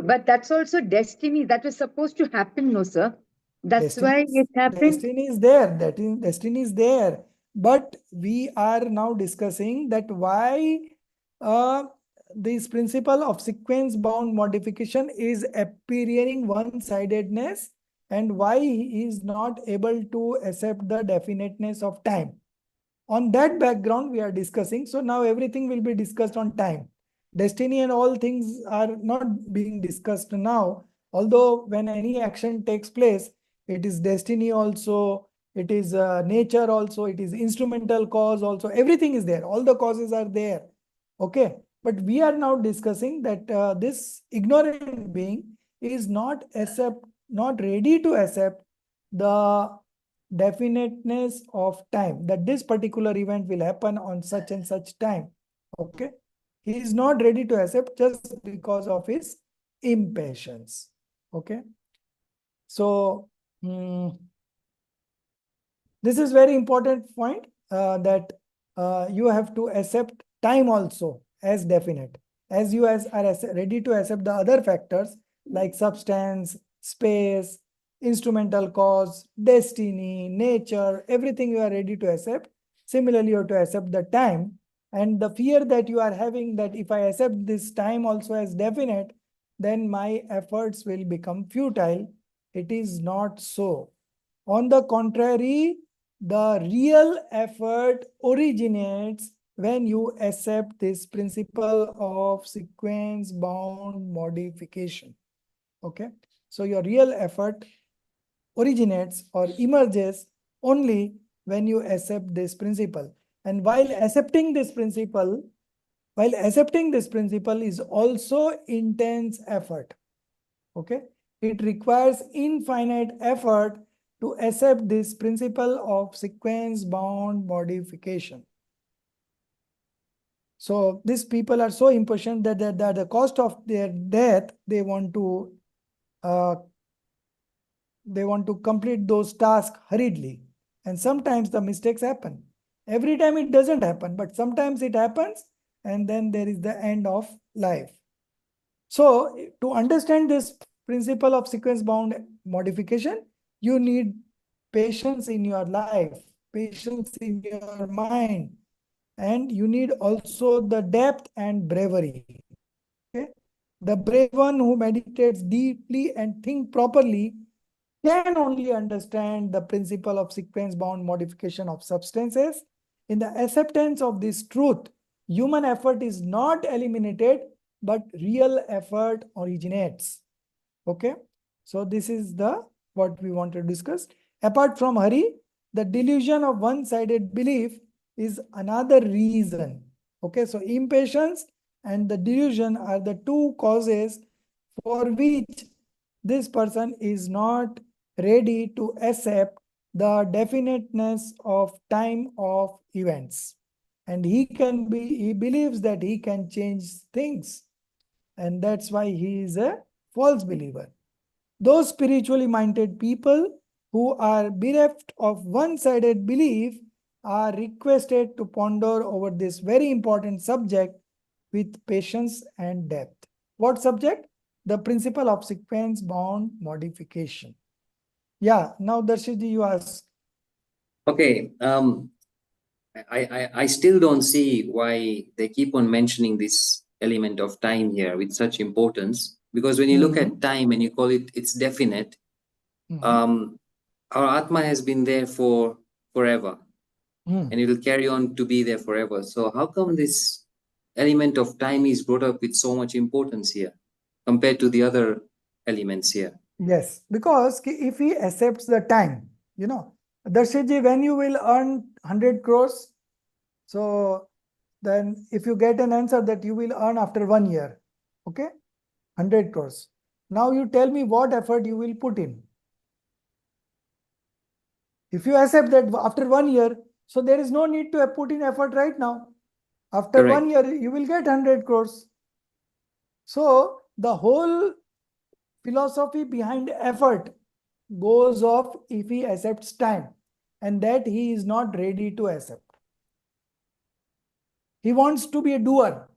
But that's also destiny. That was supposed to happen, no, sir. That's why it happened. Destiny is there. Destiny is there. But we are now discussing that why this principle of sequence bound modification is appearing one-sidedness, and why he is not able to accept the definiteness of time. On that background, we are discussing. So now everything will be discussed on time. Destiny and all things are not being discussed now. Although when any action takes place, it is destiny also, it is nature also, it is instrumental cause also. Everything is there. All the causes are there. Okay. But we are now discussing that this ignorant being is not ready to accept the definiteness of time, that this particular event will happen on such and such time. Okay. He is not ready to accept just because of his impatience. Okay. So this is very important point, that you have to accept time also as definite. As you are ready to accept the other factors like substance, space, instrumental cause, destiny, nature, everything you are ready to accept. Similarly, you have to accept the time. And the fear that you are having, that if I accept this time also as definite, then my efforts will become futile. It is not so. On the contrary, the real effort originates when you accept this principle of sequence bound modification. Okay. So your real effort originates or emerges only when you accept this principle. And while accepting this principle is also intense effort. Okay. It requires infinite effort to accept this principle of sequence bound modification. So these people are so impatient that at the cost of their death, they want to complete those tasks hurriedly. And sometimes the mistakes happen. Every time it doesn't happen, but sometimes it happens, and then there is the end of life. So to understand this principle of sequence bound modification, you need patience in your life, patience in your mind. and you need also the depth and bravery. Okay? The brave one who meditates deeply and think properly can only understand the principle of sequence-bound modification of substances. In the acceptance of this truth, human effort is not eliminated, but real effort originates. Okay, so this is the what we want to discuss. Apart from Hari, the delusion of one-sided belief is another reason. Okay, so impatience and the delusion are the two causes for which this person is not ready to accept the definiteness of time of events. And he believes that he can change things. And that's why he is a false believer. Those spiritually minded people who are bereft of one-sided belief are requested to ponder over this very important subject with patience and depth. What subject? The principle of sequence-bound modification. Yeah, now Darshiji, you ask. Okay, I still don't see why they keep on mentioning this element of time here with such importance, because when you look at time and you call it's definite, our Atma has been there for forever, and it will carry on to be there forever. So how come this element of time is brought up with so much importance here compared to the other elements here? Yes, because if he accepts the time, you know, Darshiji, when you will earn 100 crores, so then if you get an answer that you will earn after 1 year, okay, 100 crores. Now you tell me what effort you will put in. If you accept that after 1 year, so there is no need to put in effort right now. After Correct. 1 year, you will get 100 crores. So the whole philosophy behind effort goes off if he accepts time, and that he is not ready to accept. He wants to be a doer.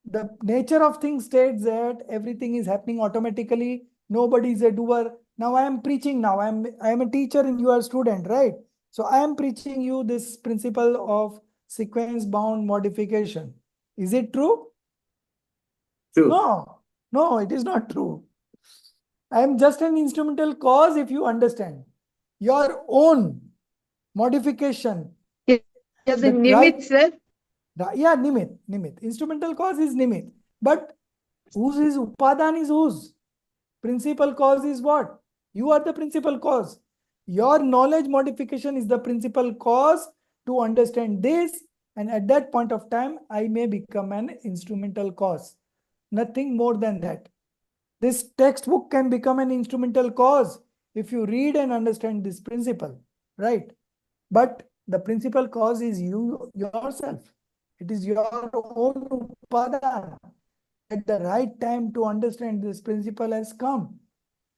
The nature of things states that everything is happening automatically. Nobody is a doer. Now I am preaching now. I am a teacher and you are a student, right? So I am preaching you this principle of sequence-bound modification. Is it true? True. No, it is not true. I am just an instrumental cause if you understand. Your own modification. Yes, the nimit, sir. Yeah, nimit. Instrumental cause is nimit. But whose is upadan is whose? Principal cause is what? You are the principal cause. Your knowledge modification is the principal cause to understand this. And at that point of time, I may become an instrumental cause. Nothing more than that. This textbook can become an instrumental cause if you read and understand this principle, right? But the principal cause is you yourself. It is your own upadana. At the right time to understand this principle has come.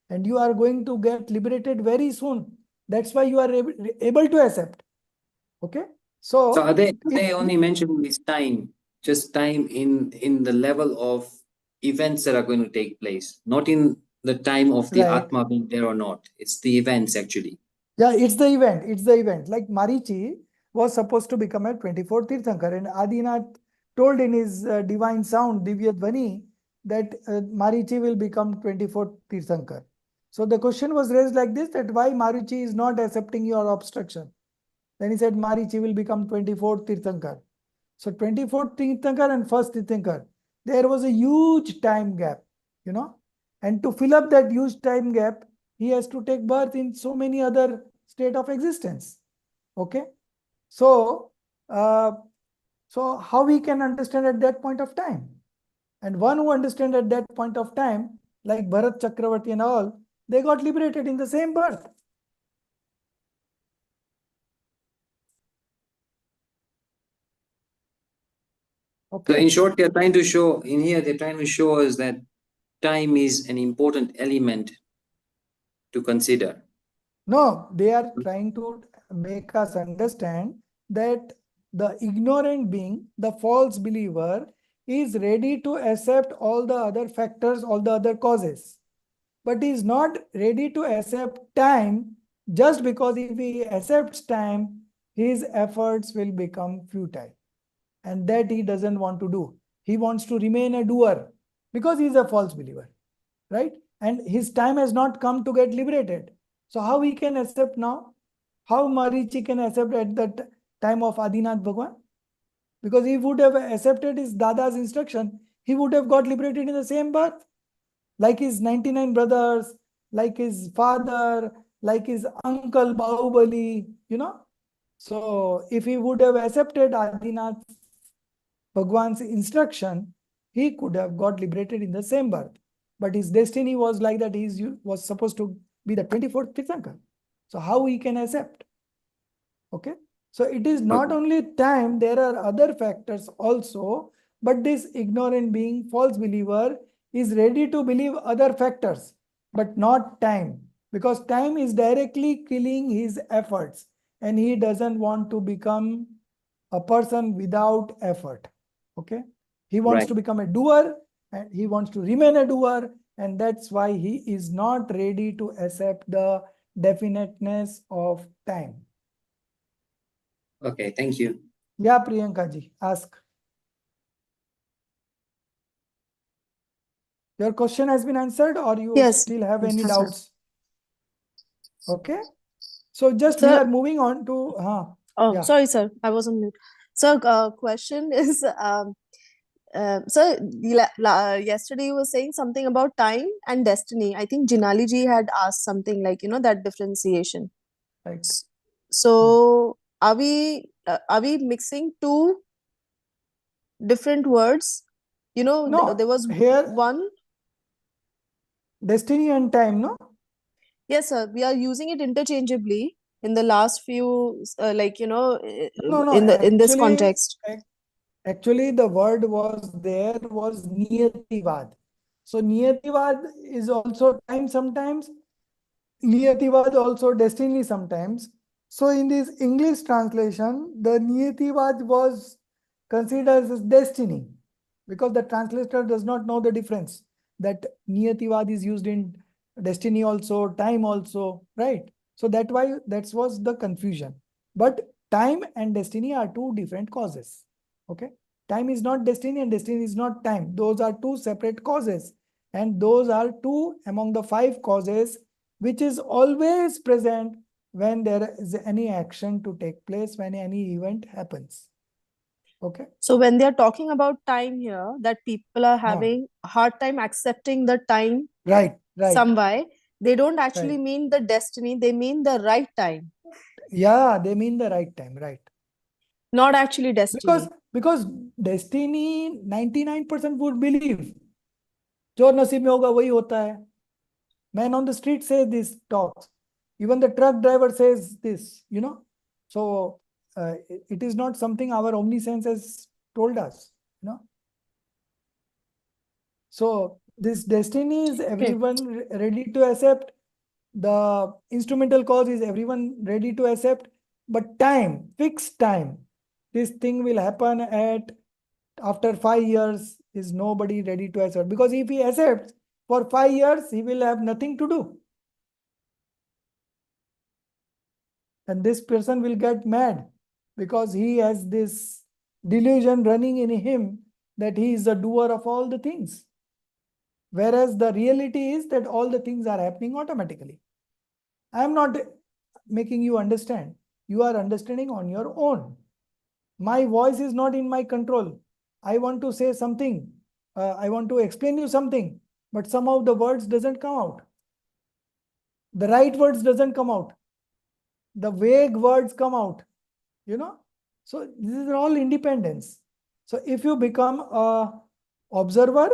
And you are going to get liberated very soon. That's why you are able to accept. Okay? So So are they only mentioning this time, just time in the level of events that are going to take place, not in the time of the right. Atma being there or not. It's the events actually. Yeah, it's the event. It's the event. Like Marichi was supposed to become a 24th Tirthankar, and Adinath told in his divine sound, Divya Dhvani, that Marichi will become 24th Tirthankar. So the question was raised like this, that why Marichi is not accepting your obstruction. Then he said Marichi will become 24th Tirthankar. So 24th Tirthankar and 1st Tirthankar, there was a huge time gap, you know. And to fill up that huge time gap, he has to take birth in so many other state of existence. Okay. So, so how we can understand at that point of time? And one who understands at that point of time, like Bharat Chakravarti and all, they got liberated in the same birth. Okay. So in short, they're trying to show in here, they're trying to show us that time is an important element to consider. No, they are trying to make us understand that the ignorant being, the false believer, is ready to accept all the other factors, all the other causes. But is not ready to accept time just because if he accepts time, his efforts will become futile. And that he doesn't want to do. He wants to remain a doer because he's a false believer, right? And his time has not come to get liberated. So how he can accept now? How Marichi can accept at the time of Adinath Bhagwan? Because he would have accepted his Dada's instruction, he would have got liberated in the same birth. Like his 99 brothers, like his father, like his uncle Bahubali, you know. So if he would have accepted Adinath Bhagwan's instruction, he could have got liberated in the same birth. But his destiny was like that he was supposed to be the 24th Tirthankar. So how he can accept? Okay. So it is not only time, there are other factors also, but this ignorant being, false believer, is ready to believe other factors, but not time, because time is directly killing his efforts and he doesn't want to become a person without effort. Okay. He wants to become a doer and he wants to remain a doer, and that's why he is not ready to accept the definiteness of time. Okay, thank you. Yeah, Priyanka ji, ask. Your question has been answered, or you Yes. still have any Yes, sir. doubts? Okay. So just we Sir- are moving on to Oh, yeah. sorry, sir. I was on mute. So, question is, sir, yesterday you were saying something about time and destiny. I think Jinali ji had asked something like, that differentiation. Right. So, are we mixing two different words? No, there was here one. destiny and time, no? Yes, sir. We are using it interchangeably in the last few, No, in this context. Actually, the word was niyativad. So niyativad is also time sometimes. Niyativad also destiny sometimes. So in this English translation, the niyativad was considered as destiny because the translator does not know the difference that niyativad is used in destiny also, time also, right? So that was the confusion. But time and destiny are two different causes. Okay. Time is not destiny and destiny is not time. Those are two separate causes. And those are two among the 5 causes which is always present when there is any action to take place, when any event happens. Okay. So when they are talking about time here, that people are having a hard time accepting the time Right. some way, they don't actually Right. mean the destiny, they mean the right time. Yeah, they mean the right time, right? Not actually destiny. Because destiny 99% would believe. जो नसीब में होगा वही होता है. Man on the street says this talks. Even the truck driver says this, So it is not something our omniscience has told us, So this destiny is everyone ready to accept. The instrumental cause is everyone ready to accept. But time, fixed time, this thing will happen after 5 years is nobody ready to accept. Because if he accepts, for 5 years, he will have nothing to do. And this person will get mad because he has this delusion running in him that he is the doer of all the things. Whereas the reality is that all the things are happening automatically. I am not making you understand. You are understanding on your own. My voice is not in my control. I want to say something. I want to explain you something, but somehow the words doesn't come out. The right words doesn't come out. The vague words come out, So this is all independence. So if you become a observer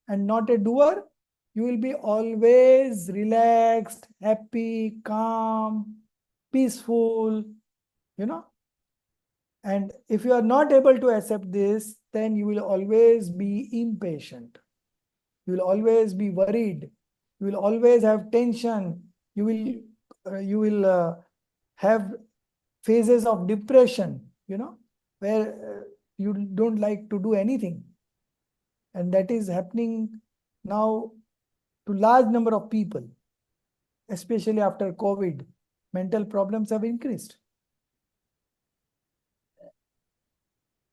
and not a doer, you will be always relaxed, happy, calm, peaceful, And if you are not able to accept this, then you will always be impatient. You will always be worried. You will always have tension. You will have phases of depression, where you don't like to do anything. And that is happening now to large number of people, especially after COVID. Mental problems have increased.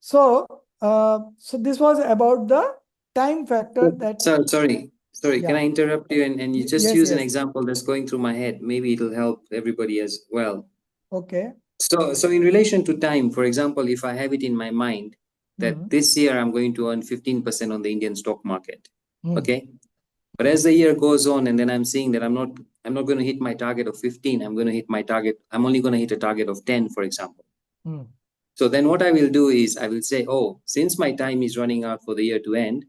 So, so this was about the time factor that. Sorry, Yeah. can I interrupt you and you just Yes, use an yes. example that's going through my head? Maybe it'll help everybody as well. Okay. So in relation to time, for example, if I have it in my mind that this year I'm going to earn 15% on the Indian stock market, okay? But as the year goes on, and then I'm seeing that I'm not going to hit my target of 15. I'm going to hit my target. I'm only going to hit a target of 10, for example. So then what I will do is I will say, oh, since my time is running out for the year to end,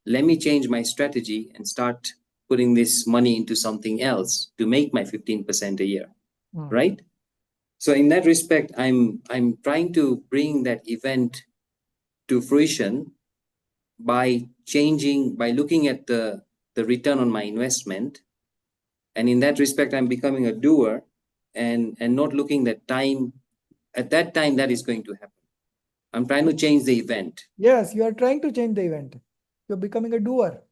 let me change my strategy and start putting this money into something else to make my 15% a year, right? So in that respect, I'm trying to bring that event to fruition by looking at the return on my investment. And in that respect, I'm becoming a doer and not looking at that time that is going to happen. I'm trying to change the event. Yes, you are trying to change the event. You're becoming a doer.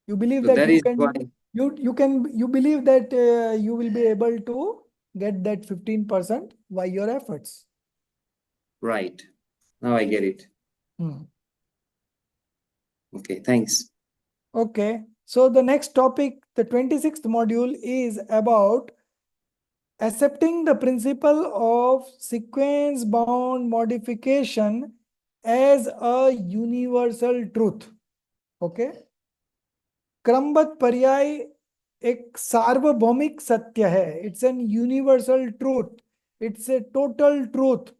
You believe So that that you is can, why, you believe that you will be able to get that 15% by your efforts. right. Now I get it. Okay, thanks. Okay. So the next topic, the 26th module, is about accepting the principle of sequence-bound modification as a universal truth. Okay. क्रमबद्ध पर्याय एक सार्वभौमिक सत्य है. It's an universal truth. It's a total truth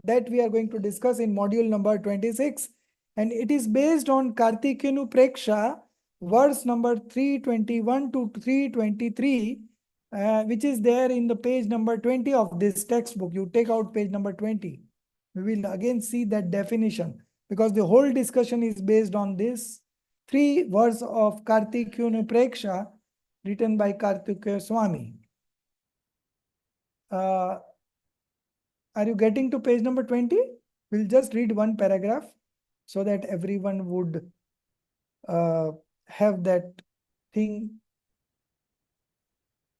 that we are going to discuss in module number 26. And it is based on Kartikenu Preksha, verse number 321 to 323, which is there in the page number 20 of this textbook. You take out page number 20. We will again see that definition because the whole discussion is based on this 3 verse of Kartikenu Preksha written by Kartikeya Swami. Are you getting to page number 20? We'll just read one paragraph so that everyone would have that thing,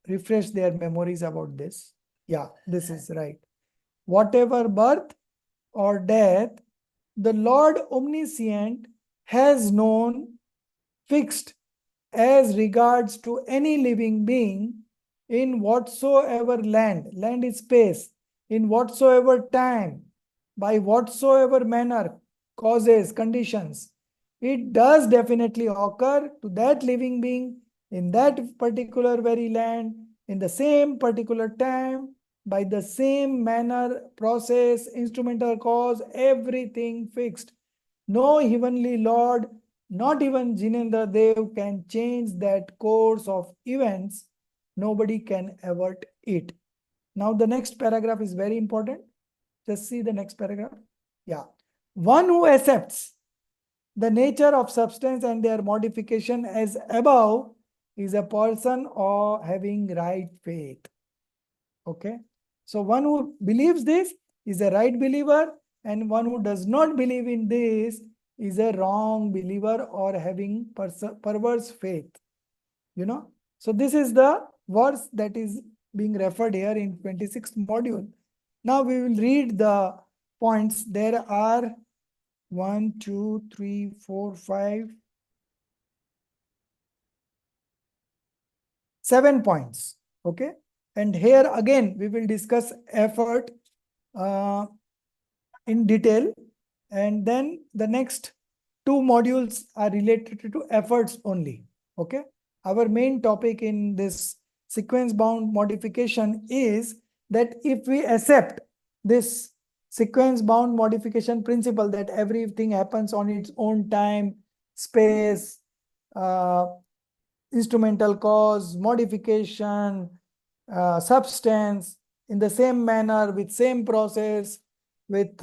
refresh their memories about this. Yeah, this is right. Whatever birth or death, the Lord Omniscient has known, fixed as regards to any living being in whatsoever land is space, in whatsoever time, by whatsoever manner, causes, conditions, it does definitely occur to that living being in that particular very land, in the same particular time, by the same manner, process, instrumental cause, everything fixed. No heavenly Lord, not even Jinendra Dev, can change that course of events. Nobody can avert it. Now the next paragraph is very important. Just see the next paragraph. Yeah. One who accepts the nature of substance and their modification as above is a person or having right faith. Okay. So one who believes this is a right believer, and one who does not believe in this is a wrong believer or having perverse faith. You know. So this is the verse that is being referred here in 26th module. Now we will read the points. There are 1, 2, 3, 4, 5, 7 points. Okay. And here again, we will discuss effort in detail. And then the next 2 modules are related to efforts only. Okay. Our main topic in this sequence-bound modification is that if we accept this sequence-bound modification principle that everything happens on its own time, space, instrumental cause, modification, substance, in the same manner, with same process, with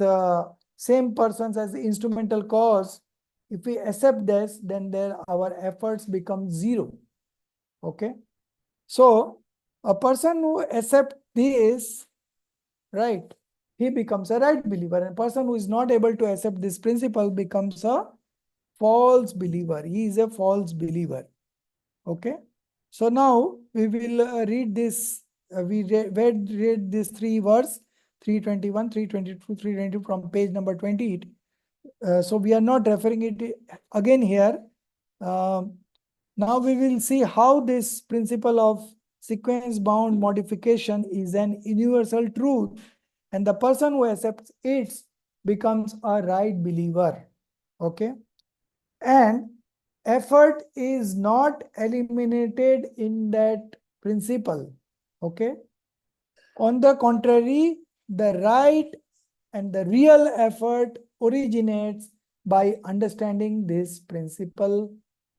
same persons as the instrumental cause, if we accept this, then our efforts become zero. Okay. So a person who accepts this, right, he becomes a right believer. And a person who is not able to accept this principle becomes a false believer. He is a false believer. Okay. So now we will read this. We read these 3 verses. 321, 322, 322 from page number 28. So we are not referring it again here. Now we will see how this principle of sequence-bound modification is an universal truth, and the person who accepts it becomes a right believer. Okay? And effort is not eliminated in that principle. Okay? On the contrary, the right and the real effort originates by understanding this principle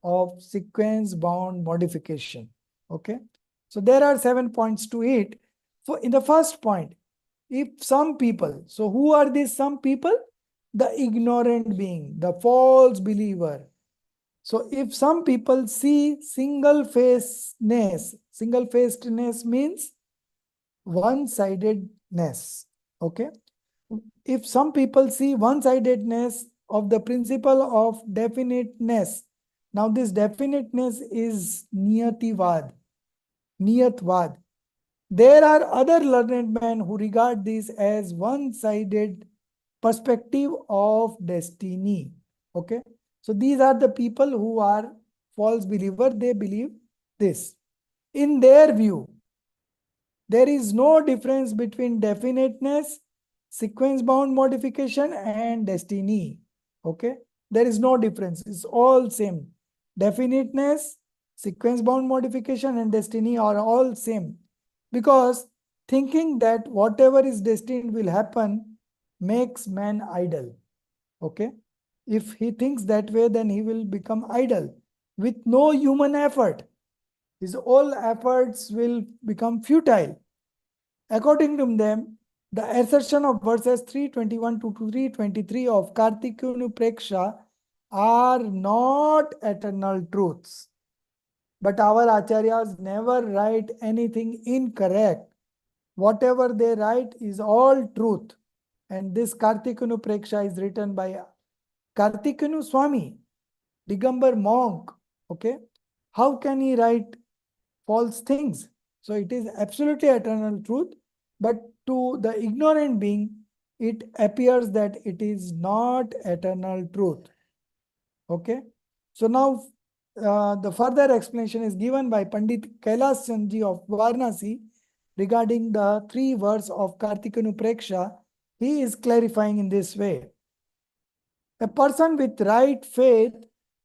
of sequence-bound modification. Okay? So there are 7 points to it. In the first point, if some people, so who are these some people? The ignorant being, the false believer. So if some people see single-facedness means one-sidedness. Okay? If some people see one-sidedness of the principle of definiteness, now this definiteness is niyativad. There are other learned men who regard this as one-sided perspective of destiny. Okay? So these are the people who are false believers. They believe this. In their view, there is no difference between definiteness, sequence-bound modification, and destiny. Okay? There is no difference. It's all same. Definiteness, sequence-bound modification, and destiny are all same. Because thinking that whatever is destined will happen makes man idle. Okay? If he thinks that way, then he will become idle with no human effort. His all efforts will become futile. According to them, the assertion of verses 321 to 323 of Kartikunu Preksha are not eternal truths. But our acharyas never write anything incorrect. Whatever they write is all truth. And this Kartikunu Preksha is written by Kartikunu Swami, Digambar monk. Okay? How can he write false things? So it is absolutely eternal truth. But to the ignorant being, it appears that it is not eternal truth. Okay? So now the further explanation is given by Pandit Kailas Chandji of Varanasi regarding the 3 words of Kartikanu Preksha. He is clarifying in this way. A person with right faith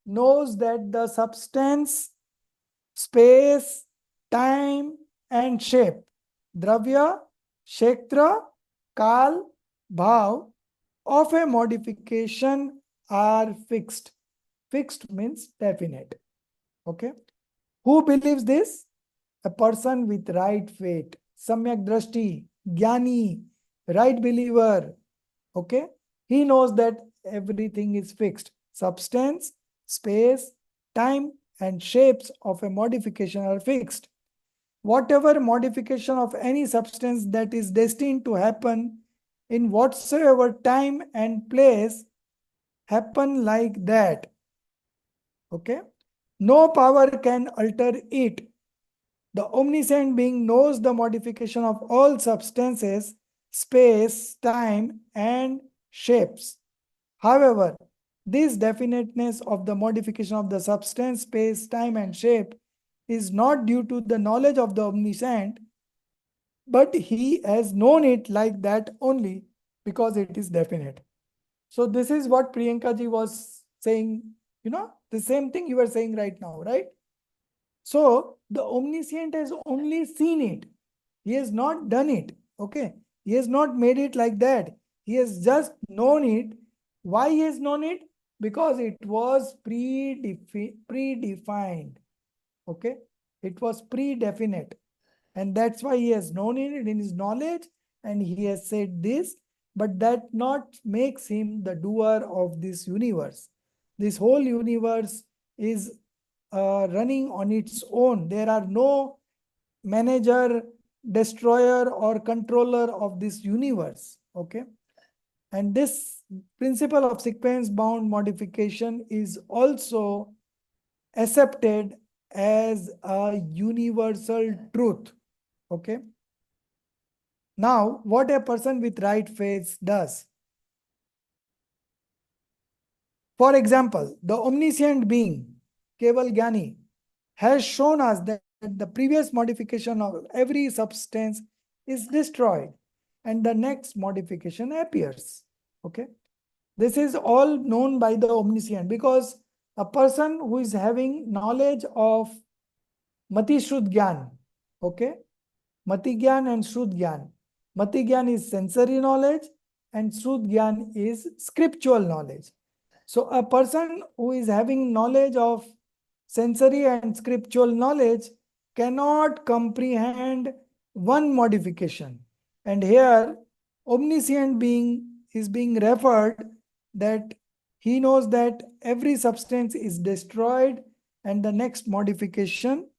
knows that the substance, space, time, and shape, dravya, kshetra, kal, bhav, of a modification are fixed. Fixed means definite. Okay? Who believes this? A person with right faith, samyak drashti, jnani, right believer. Okay? He knows that everything is fixed. Substance, space, time, and shapes of a modification are fixed. Whatever modification of any substance that is destined to happen in whatsoever time and place happen like that. Okay? No power can alter it. The omniscient being knows the modification of all substances, space, time, and shapes. However, this definiteness of the modification of the substance, space, time, and shape is not due to the knowledge of the omniscient, but he has known it like that only because it is definite. So this is what Priyanka ji was saying, the same thing you were saying right now, right? So the omniscient has only seen it. He has not done it. Okay. He has not made it like that. He has just known it. Why he has known it? Because it was predefined. Okay. It was predefinite. And that's why he has known it in his knowledge and he has said this, but that not makes him the doer of this universe. This whole universe is running on its own. There are no manager, destroyer, or controller of this universe. Okay. And this principle of sequence-bound modification is also accepted as a universal truth. Okay. Now, what a person with right face does. For example, the omniscient being, Keval Gyani, has shown us that the previous modification of every substance is destroyed and the next modification appears. Okay. This is all known by the omniscient, because a person who is having knowledge of Mati Shrud Gyan, okay, Mati Gyan and Shrud Gyan. Mati Gyan is sensory knowledge and Shrud Gyan is scriptural knowledge. So a person who is having knowledge of sensory and scriptural knowledge cannot comprehend one modification. And here, omniscient being is being referred that he knows that every substance is destroyed and the next modification,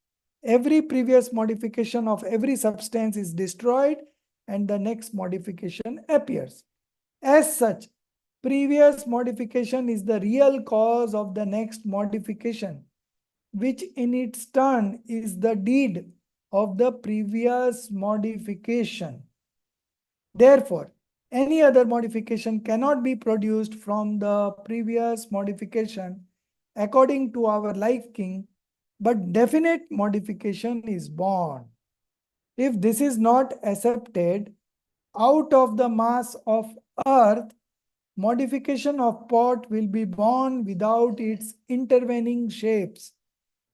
every previous modification of every substance is destroyed and the next modification appears. As such, previous modification is the real cause of the next modification, which in its turn is the deed of the previous modification. Therefore, any other modification cannot be produced from the previous modification according to our liking, but definite modification is born. If this is not accepted, out of the mass of earth, modification of pot will be born without its intervening shapes.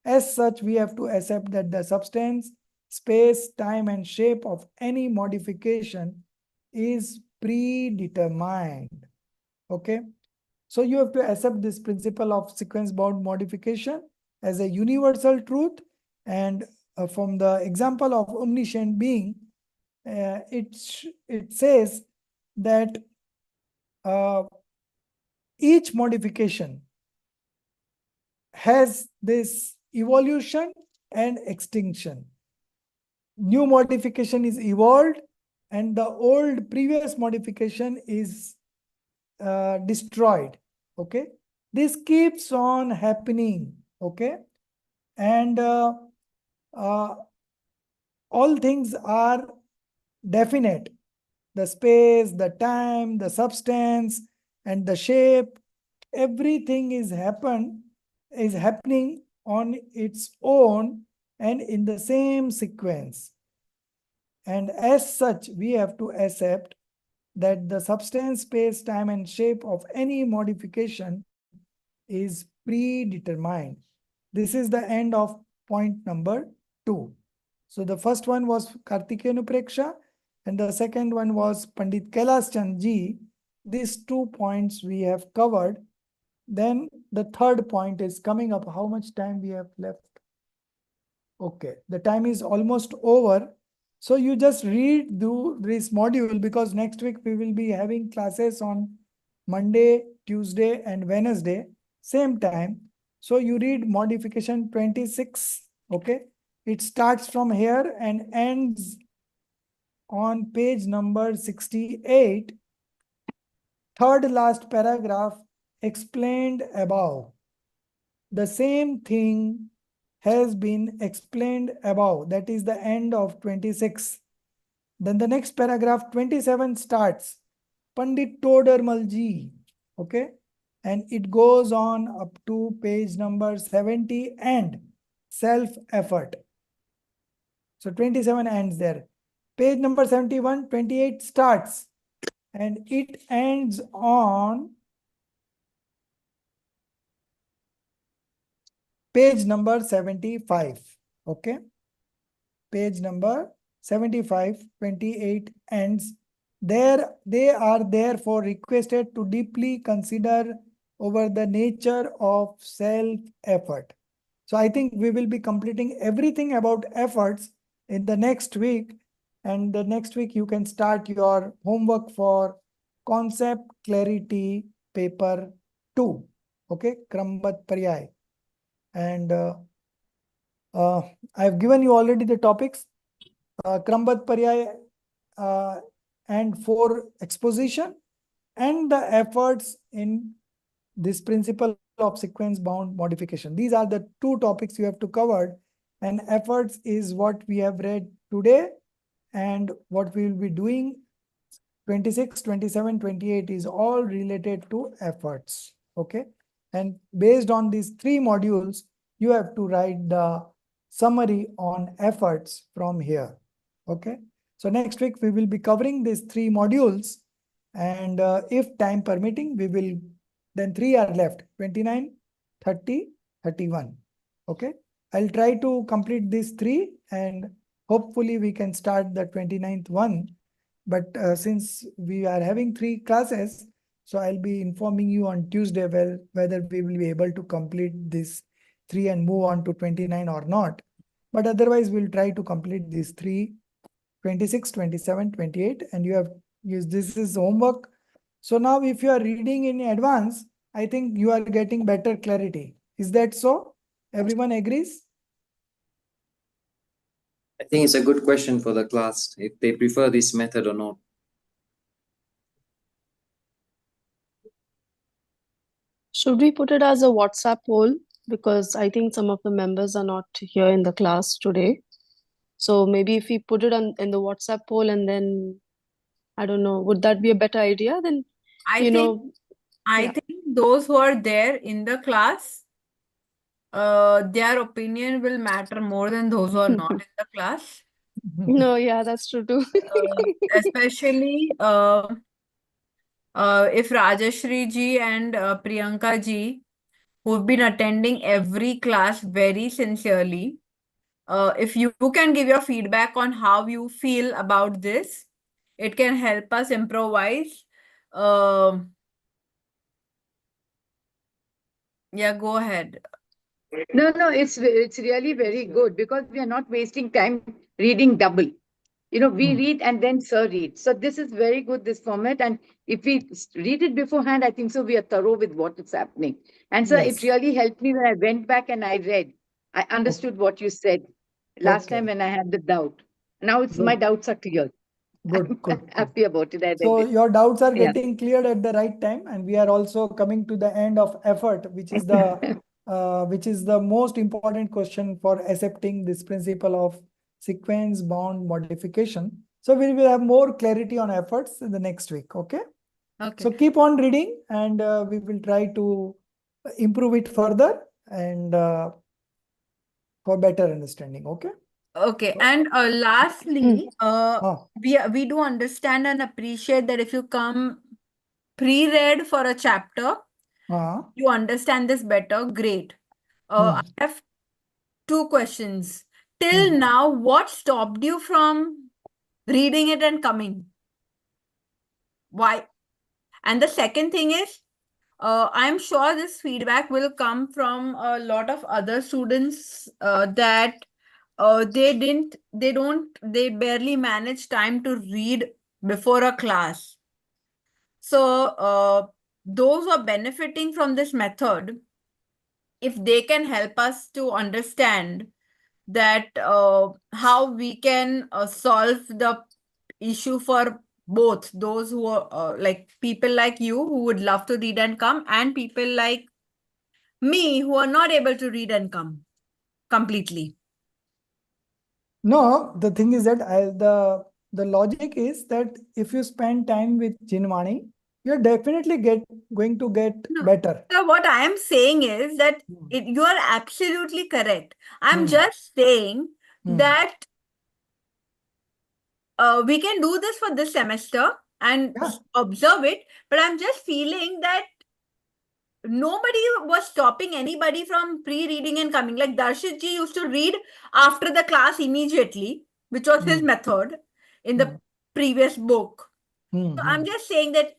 As such, we have to accept that the substance, space, time, and shape of any modification is predetermined. Okay. So you have to accept this principle of sequence-bound modification as a universal truth. And from the example of omniscient being, it says that each modification has this evolution and extinction. New modification is evolved and the old previous modification is destroyed. Okay. This keeps on happening. Okay. And all things are definite. The space, the time, the substance, and the shape, everything is happening on its own and in the same sequence. And as such, we have to accept that the substance, space, time, and shape of any modification is predetermined. This is the end of point number 2. So the first one was Kartikeya Anupreksha and the second one was Pandit Kailash Chand ji. These 2 points we have covered. Then the third point is coming up. How much time we have left? Okay, the time is almost over. So you just read through this module, because next week we will be having classes on Monday, Tuesday, and Wednesday, same time. So you read modification 26. Okay, it starts from here and ends on page number 68. Third last paragraph, explained above. The same thing has been explained above. That is the end of 26. Then the next paragraph 27 starts. Pandit Todarmal ji. Okay. And it goes on up to page number 70 and self-effort. So 27 ends there. Page number 71, 28 starts. And it ends on page number 75. Okay. Page number 75, 28 ends. There, they are therefore requested to deeply consider over the nature of self-effort. So I think we will be completing everything about efforts in the next week. And the next week you can start your homework for concept clarity paper 2. Okay, Krambad Paryay. And I've given you already the topics, Krambad Paryay and 4 exposition and the efforts in this principle of sequence bound modification. These are the 2 topics you have to cover, and efforts is what we have read today, and what we will be doing 26, 27, 28 is all related to efforts. Okay. And based on these 3 modules, you have to write the summary on efforts from here. Okay. So next week we will be covering these 3 modules, and if time permitting, we will, then 3 are left, 29, 30, 31. Okay. I'll try to complete these 3 and hopefully we can start the 29th one. But since we are having 3 classes, so I'll be informing you on Tuesday whether we will be able to complete this 3 and move on to 29 or not. But otherwise, we'll try to complete these 3, 26, 27, 28, and you have used this is homework. So now if you are reading in advance, I think you are getting better clarity. Is that so? Everyone agrees? I think it's a good question for the class, if they prefer this method or not. Should we put it as a WhatsApp poll? Because I think some of the members are not here in the class today. So maybe if we put it in the WhatsApp poll and then, I don't know, would that be a better idea? Then, I think those who are there in the class, their opinion will matter more than those who are not in the class. No, yeah, that's true too. Especially if Rajashri ji and Priyanka ji, who've been attending every class very sincerely, if you can give your feedback on how you feel about this, it can help us improvise. Yeah, go ahead. No, it's really very good because we are not wasting time reading double. You know, we read and then sir read. So this is very good, this format. And if we read it beforehand, I think so we are thorough with what is happening. And so it really helped me when I went back and I read. I understood what you said last time when I had the doubt. Now it's my doubts are cleared. Good. Happy about it. So your doubts are getting cleared at the right time, and we are also coming to the end of effort, which is the most important question for accepting this principle of sequence bound modification. So we will have more clarity on efforts in the next week. Okay. So keep on reading, and we will try to improve it further and for better understanding. Okay. Okay, and lastly, we do understand and appreciate that if you come pre-read for a chapter, you understand this better. Great. I have 2 questions. Till now, what stopped you from reading it and coming? Why? And the second thing is, I'm sure this feedback will come from a lot of other students that they barely manage time to read before a class. So those who are benefiting from this method, if they can help us to understand that how we can solve the issue for both those who are like people like you who would love to read and come, and people like me who are not able to read and come completely. No, the thing is that the logic is that if you spend time with Jinwani, you're definitely going to get better. So what I am saying is that you are absolutely correct. I'm just saying that we can do this for this semester and observe it, but I'm just feeling that nobody was stopping anybody from pre-reading and coming. Like Darshit ji used to read after the class immediately, which was his method in the previous book. So I'm just saying that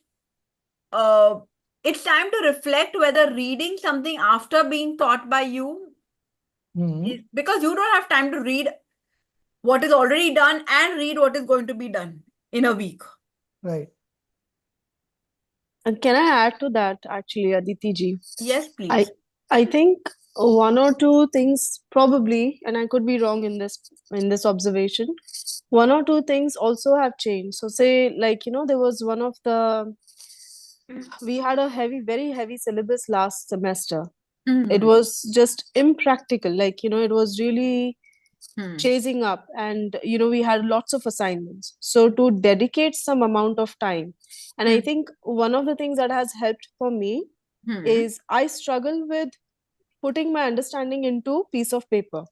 it's time to reflect whether reading something after being taught by you is, because you don't have time to read what is already done and read what is going to be done in a week. Right. And can I add to that, actually, Aditi ji? Yes, please. I think 1 or 2 things probably, and I could be wrong in this observation, 1 or 2 things also have changed. So say, like, there was we had a very heavy syllabus last semester. It was just impractical. Like, it was really chasing up, and we had lots of assignments. So to dedicate some amount of time, and I think one of the things that has helped for me is I struggle with putting my understanding into piece of paper.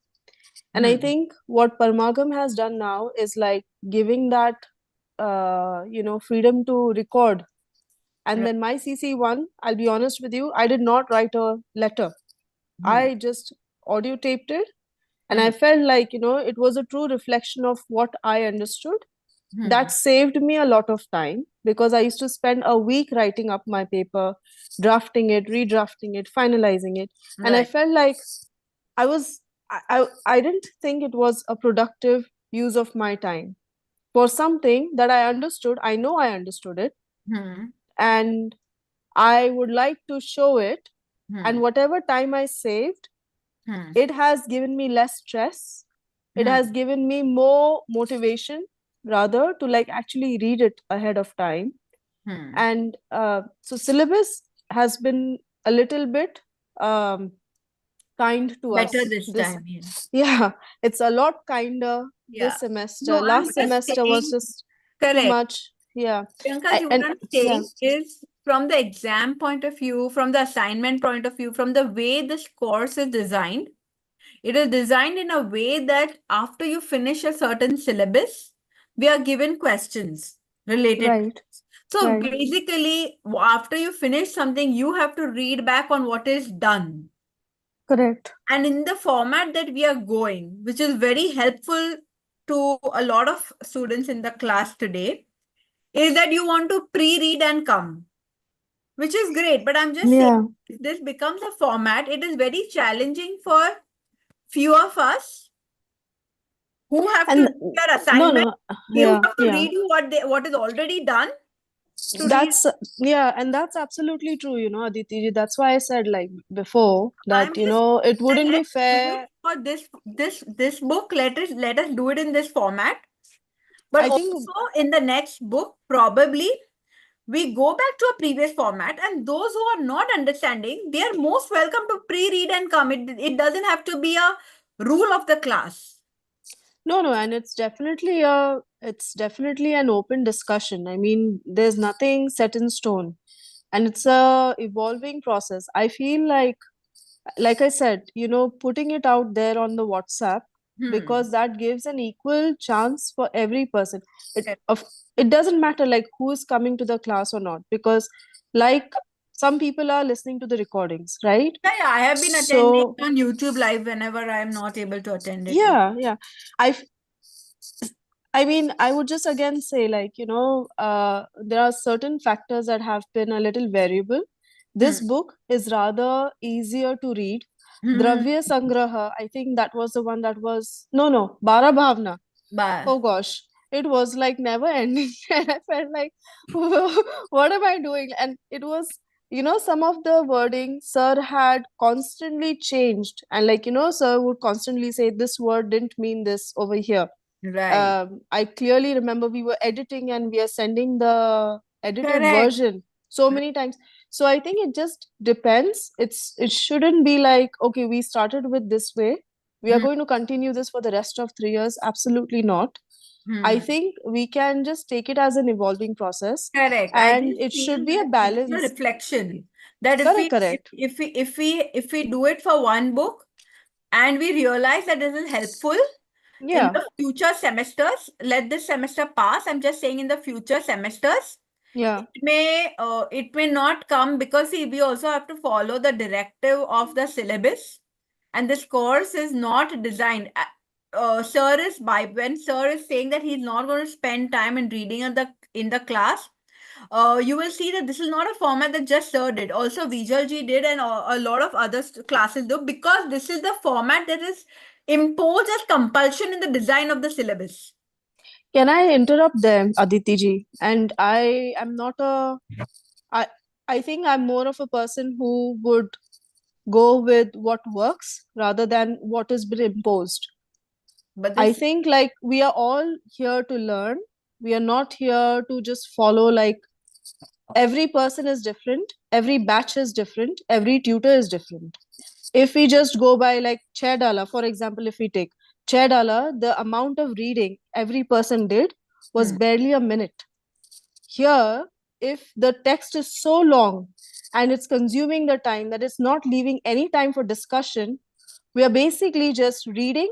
And I think what Parmagam has done now is like giving that freedom to record. And then my CC1, I'll be honest with you, I did not write a letter. I just audio taped it. And I felt like, it was a true reflection of what I understood. That saved me a lot of time, because I used to spend a week writing up my paper, drafting it, redrafting it, finalizing it. And I felt like I didn't think it was a productive use of my time for something that I understood. I know I understood it. And I would like to show it. And whatever time I saved, it has given me less stress. It has given me more motivation, rather, to like actually read it ahead of time. And so syllabus has been a little bit kind to us Better this time. Yeah, it's a lot kinder this semester. No, Last semester was just too much. Yeah. Priyanka, what I'm saying is, from the exam point of view, from the assignment point of view, from the way this course is designed, it is designed in a way that after you finish a certain syllabus, we are given questions related. Right. So basically, after you finish something, you have to read back on what is done. Correct. And in the format that we are going, which is very helpful to a lot of students in the class today, is that you want to pre-read and come, which is great. But I'm just saying, if this becomes a format, it is very challenging for few of us who have to do their assignment. You have to read what is already done. That's and that's absolutely true, Aditi. That's why I said like before that it wouldn't be fair for this book. Let us do it in this format. But also in the next book, probably we go back to a previous format, and those who are not understanding, they are most welcome to pre-read and come. It doesn't have to be a rule of the class. No, and it's definitely an open discussion. I mean, there's nothing set in stone, and it's a evolving process. I feel like I said, putting it out there on the WhatsApp, because that gives an equal chance for every person. It doesn't matter like who is coming to the class or not, because like some people are listening to the recordings, right? Yeah, I have been attending on YouTube Live whenever I am not able to attend it. Yeah. I mean, I would just again say, like, there are certain factors that have been a little variable. This book is rather easier to read. Dravya Sangraha, I think that was the one that was, no, Bara Bhavna. Oh gosh, it was like never ending. And I felt like, what am I doing? And it was, some of the wording, sir had constantly changed. And like, sir would constantly say, this word didn't mean this over here. Right. I clearly remember we were editing and we are sending the edited version so many times. So I think it just depends. It shouldn't be like, okay, we started with this way, we are going to continue this for the rest of 3 years. Absolutely not. I think we can just take it as an evolving process. Correct. And it should be a balance. A reflection that Correct. if we do it for one book and we realize that this is helpful, in the future semesters, let this semester pass. I'm just saying in the future semesters, it may not come, because see, we also have to follow the directive of the syllabus, and this course is not designed. When sir is saying that he's not going to spend time in reading in the class, you will see that this is not a format that just sir did. Also, Vijay ji did, and a lot of other classes do, because this is the format that is imposed as compulsion in the design of the syllabus. Can I interrupt them, Aditi ji? And I am not I think I'm more of a person who would go with what works rather than what has been imposed. But I think like we are all here to learn. We are not here to just follow, like every person is different, every batch is different, every tutor is different. If we just go by like chair dala, for example, if we take, Chair the amount of reading every person did was barely a minute. Here, if the text is so long and it's consuming the time that it's not leaving any time for discussion, we are basically just reading,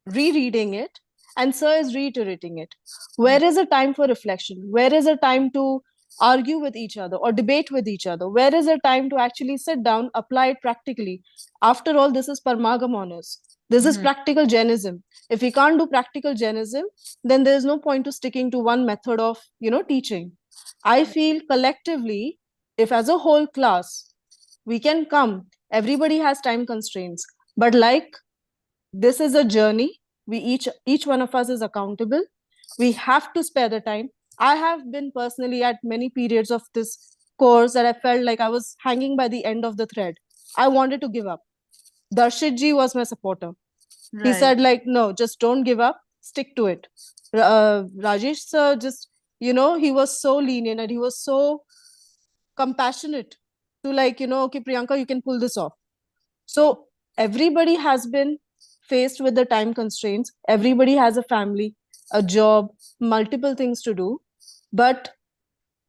rereading it, and sir is reiterating it. Where is a time for reflection? Where is a time to argue with each other or debate with each other? Where is a time to actually sit down, apply it practically? After all, this is Parmagam honors. This is practical Jainism. If we can't do practical Jainism, then there is no point to sticking to one method of, teaching. I feel collectively, if as a whole class, we can come, everybody has time constraints, but like this is a journey, we each one of us is accountable, we have to spare the time. I have been personally at many periods of this course that I felt like I was hanging by the end of the thread. I wanted to give up. Darshit ji was my supporter. He said like, no, just don't give up, stick to it. Rajesh sir just, he was so lenient and he was so compassionate to like, okay, Priyanka, you can pull this off. So everybody has been faced with the time constraints. Everybody has a family, a job, multiple things to do. But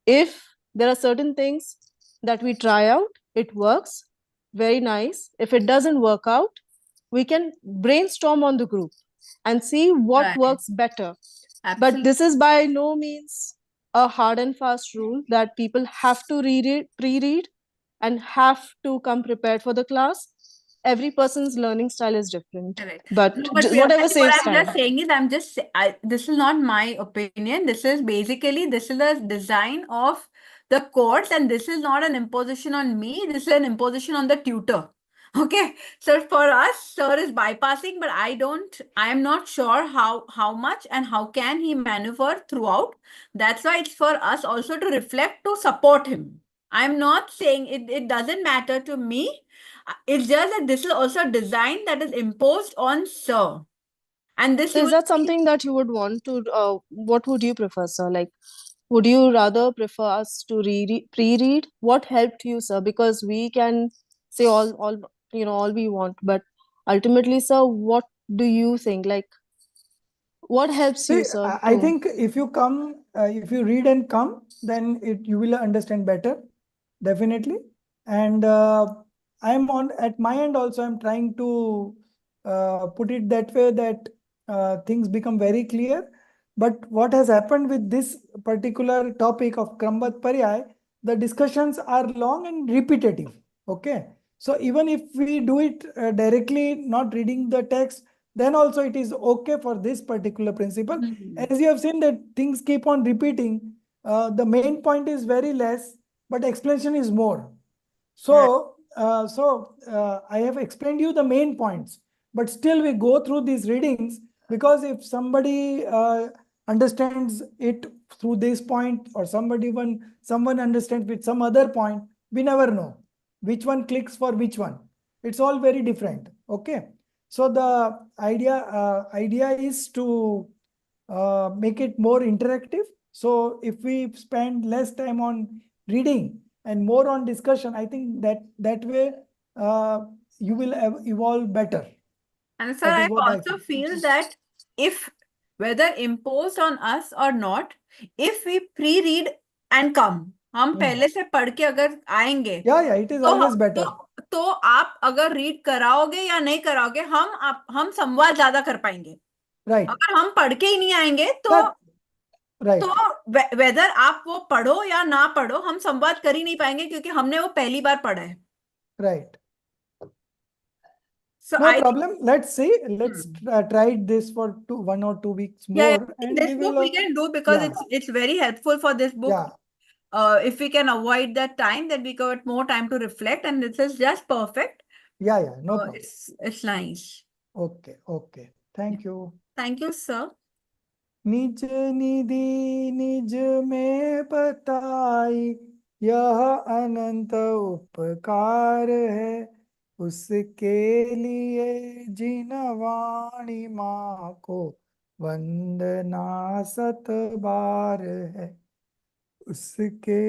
if there are certain things that we try out, it works, very nice. If it doesn't work out, we can brainstorm on the group and see what works better. But this is by no means a hard and fast rule that people have to pre-read and have to come prepared for the class. Every person's learning style is different. Correct. But No, but whatever what saves I'm time. just saying is, this is not my opinion. This is basically, this is the design of the course, and this is not an imposition on me. This is an imposition on the tutor. Okay. So for us, sir is bypassing, but I am not sure how much and how can he maneuver throughout. That's why it's for us also to reflect, to support him. I'm not saying it doesn't matter to me. It's just that this is also a design that is imposed on sir. And this So is that something that you would want to, what would you prefer, sir? Like, would you rather prefer us to pre-read? What helped you, sir? Because we can say all we want, but ultimately, sir, what do you think? Like, what helps you, See, sir? I think if you come, if you read and come, then you will understand better, definitely. And I'm on at my end also. I'm trying to put it that way that things become very clear. But what has happened with this particular topic of Krambat Paryay, the discussions are long and repetitive. Okay, so even if we do it directly, not reading the text, then also it is okay for this particular principle. As you have seen that things keep on repeating, the main point is very less, but explanation is more. So, I have explained you the main points, but still we go through these readings because if somebody understands it through this point or someone understands with some other point, we never know which one clicks for which one. It's all very different. Okay. So the idea is to make it more interactive. So if we spend less time on reading and more on discussion, I think that way you will evolve better. And sir, I also feel that if whether imposed on us or not, if we pre-read and come, हम पहले से पढ़ के अगर आएंगे, yeah, it is always better. तो आप अगर रीड कराओगे या नहीं कराओगे, हम संवाद ज्यादा कर पाएंगे. Right. अगर हम पढ़ के ही नहीं आएंगे तो right. तो वेदर आप वो पढ़ो या ना पढ़ो, हम संवाद कर ही नहीं पाएंगे क्योंकि हमने वो पहली बार पढ़ा है. Right. So no problem. Let's see. Let's try this for 1 or 2 weeks more. Yeah, and this book we can do because it's very helpful for this book. Yeah. If we can avoid that time, then we got more time to reflect, and this is just perfect. Yeah, no problem. It's nice. Okay. Thank you. Thank you, sir. निज निधि निज में बताई, यह अनंत उपकार है, उसके लिए जिन वाणी माँ को वंदना 7 बार है, उसके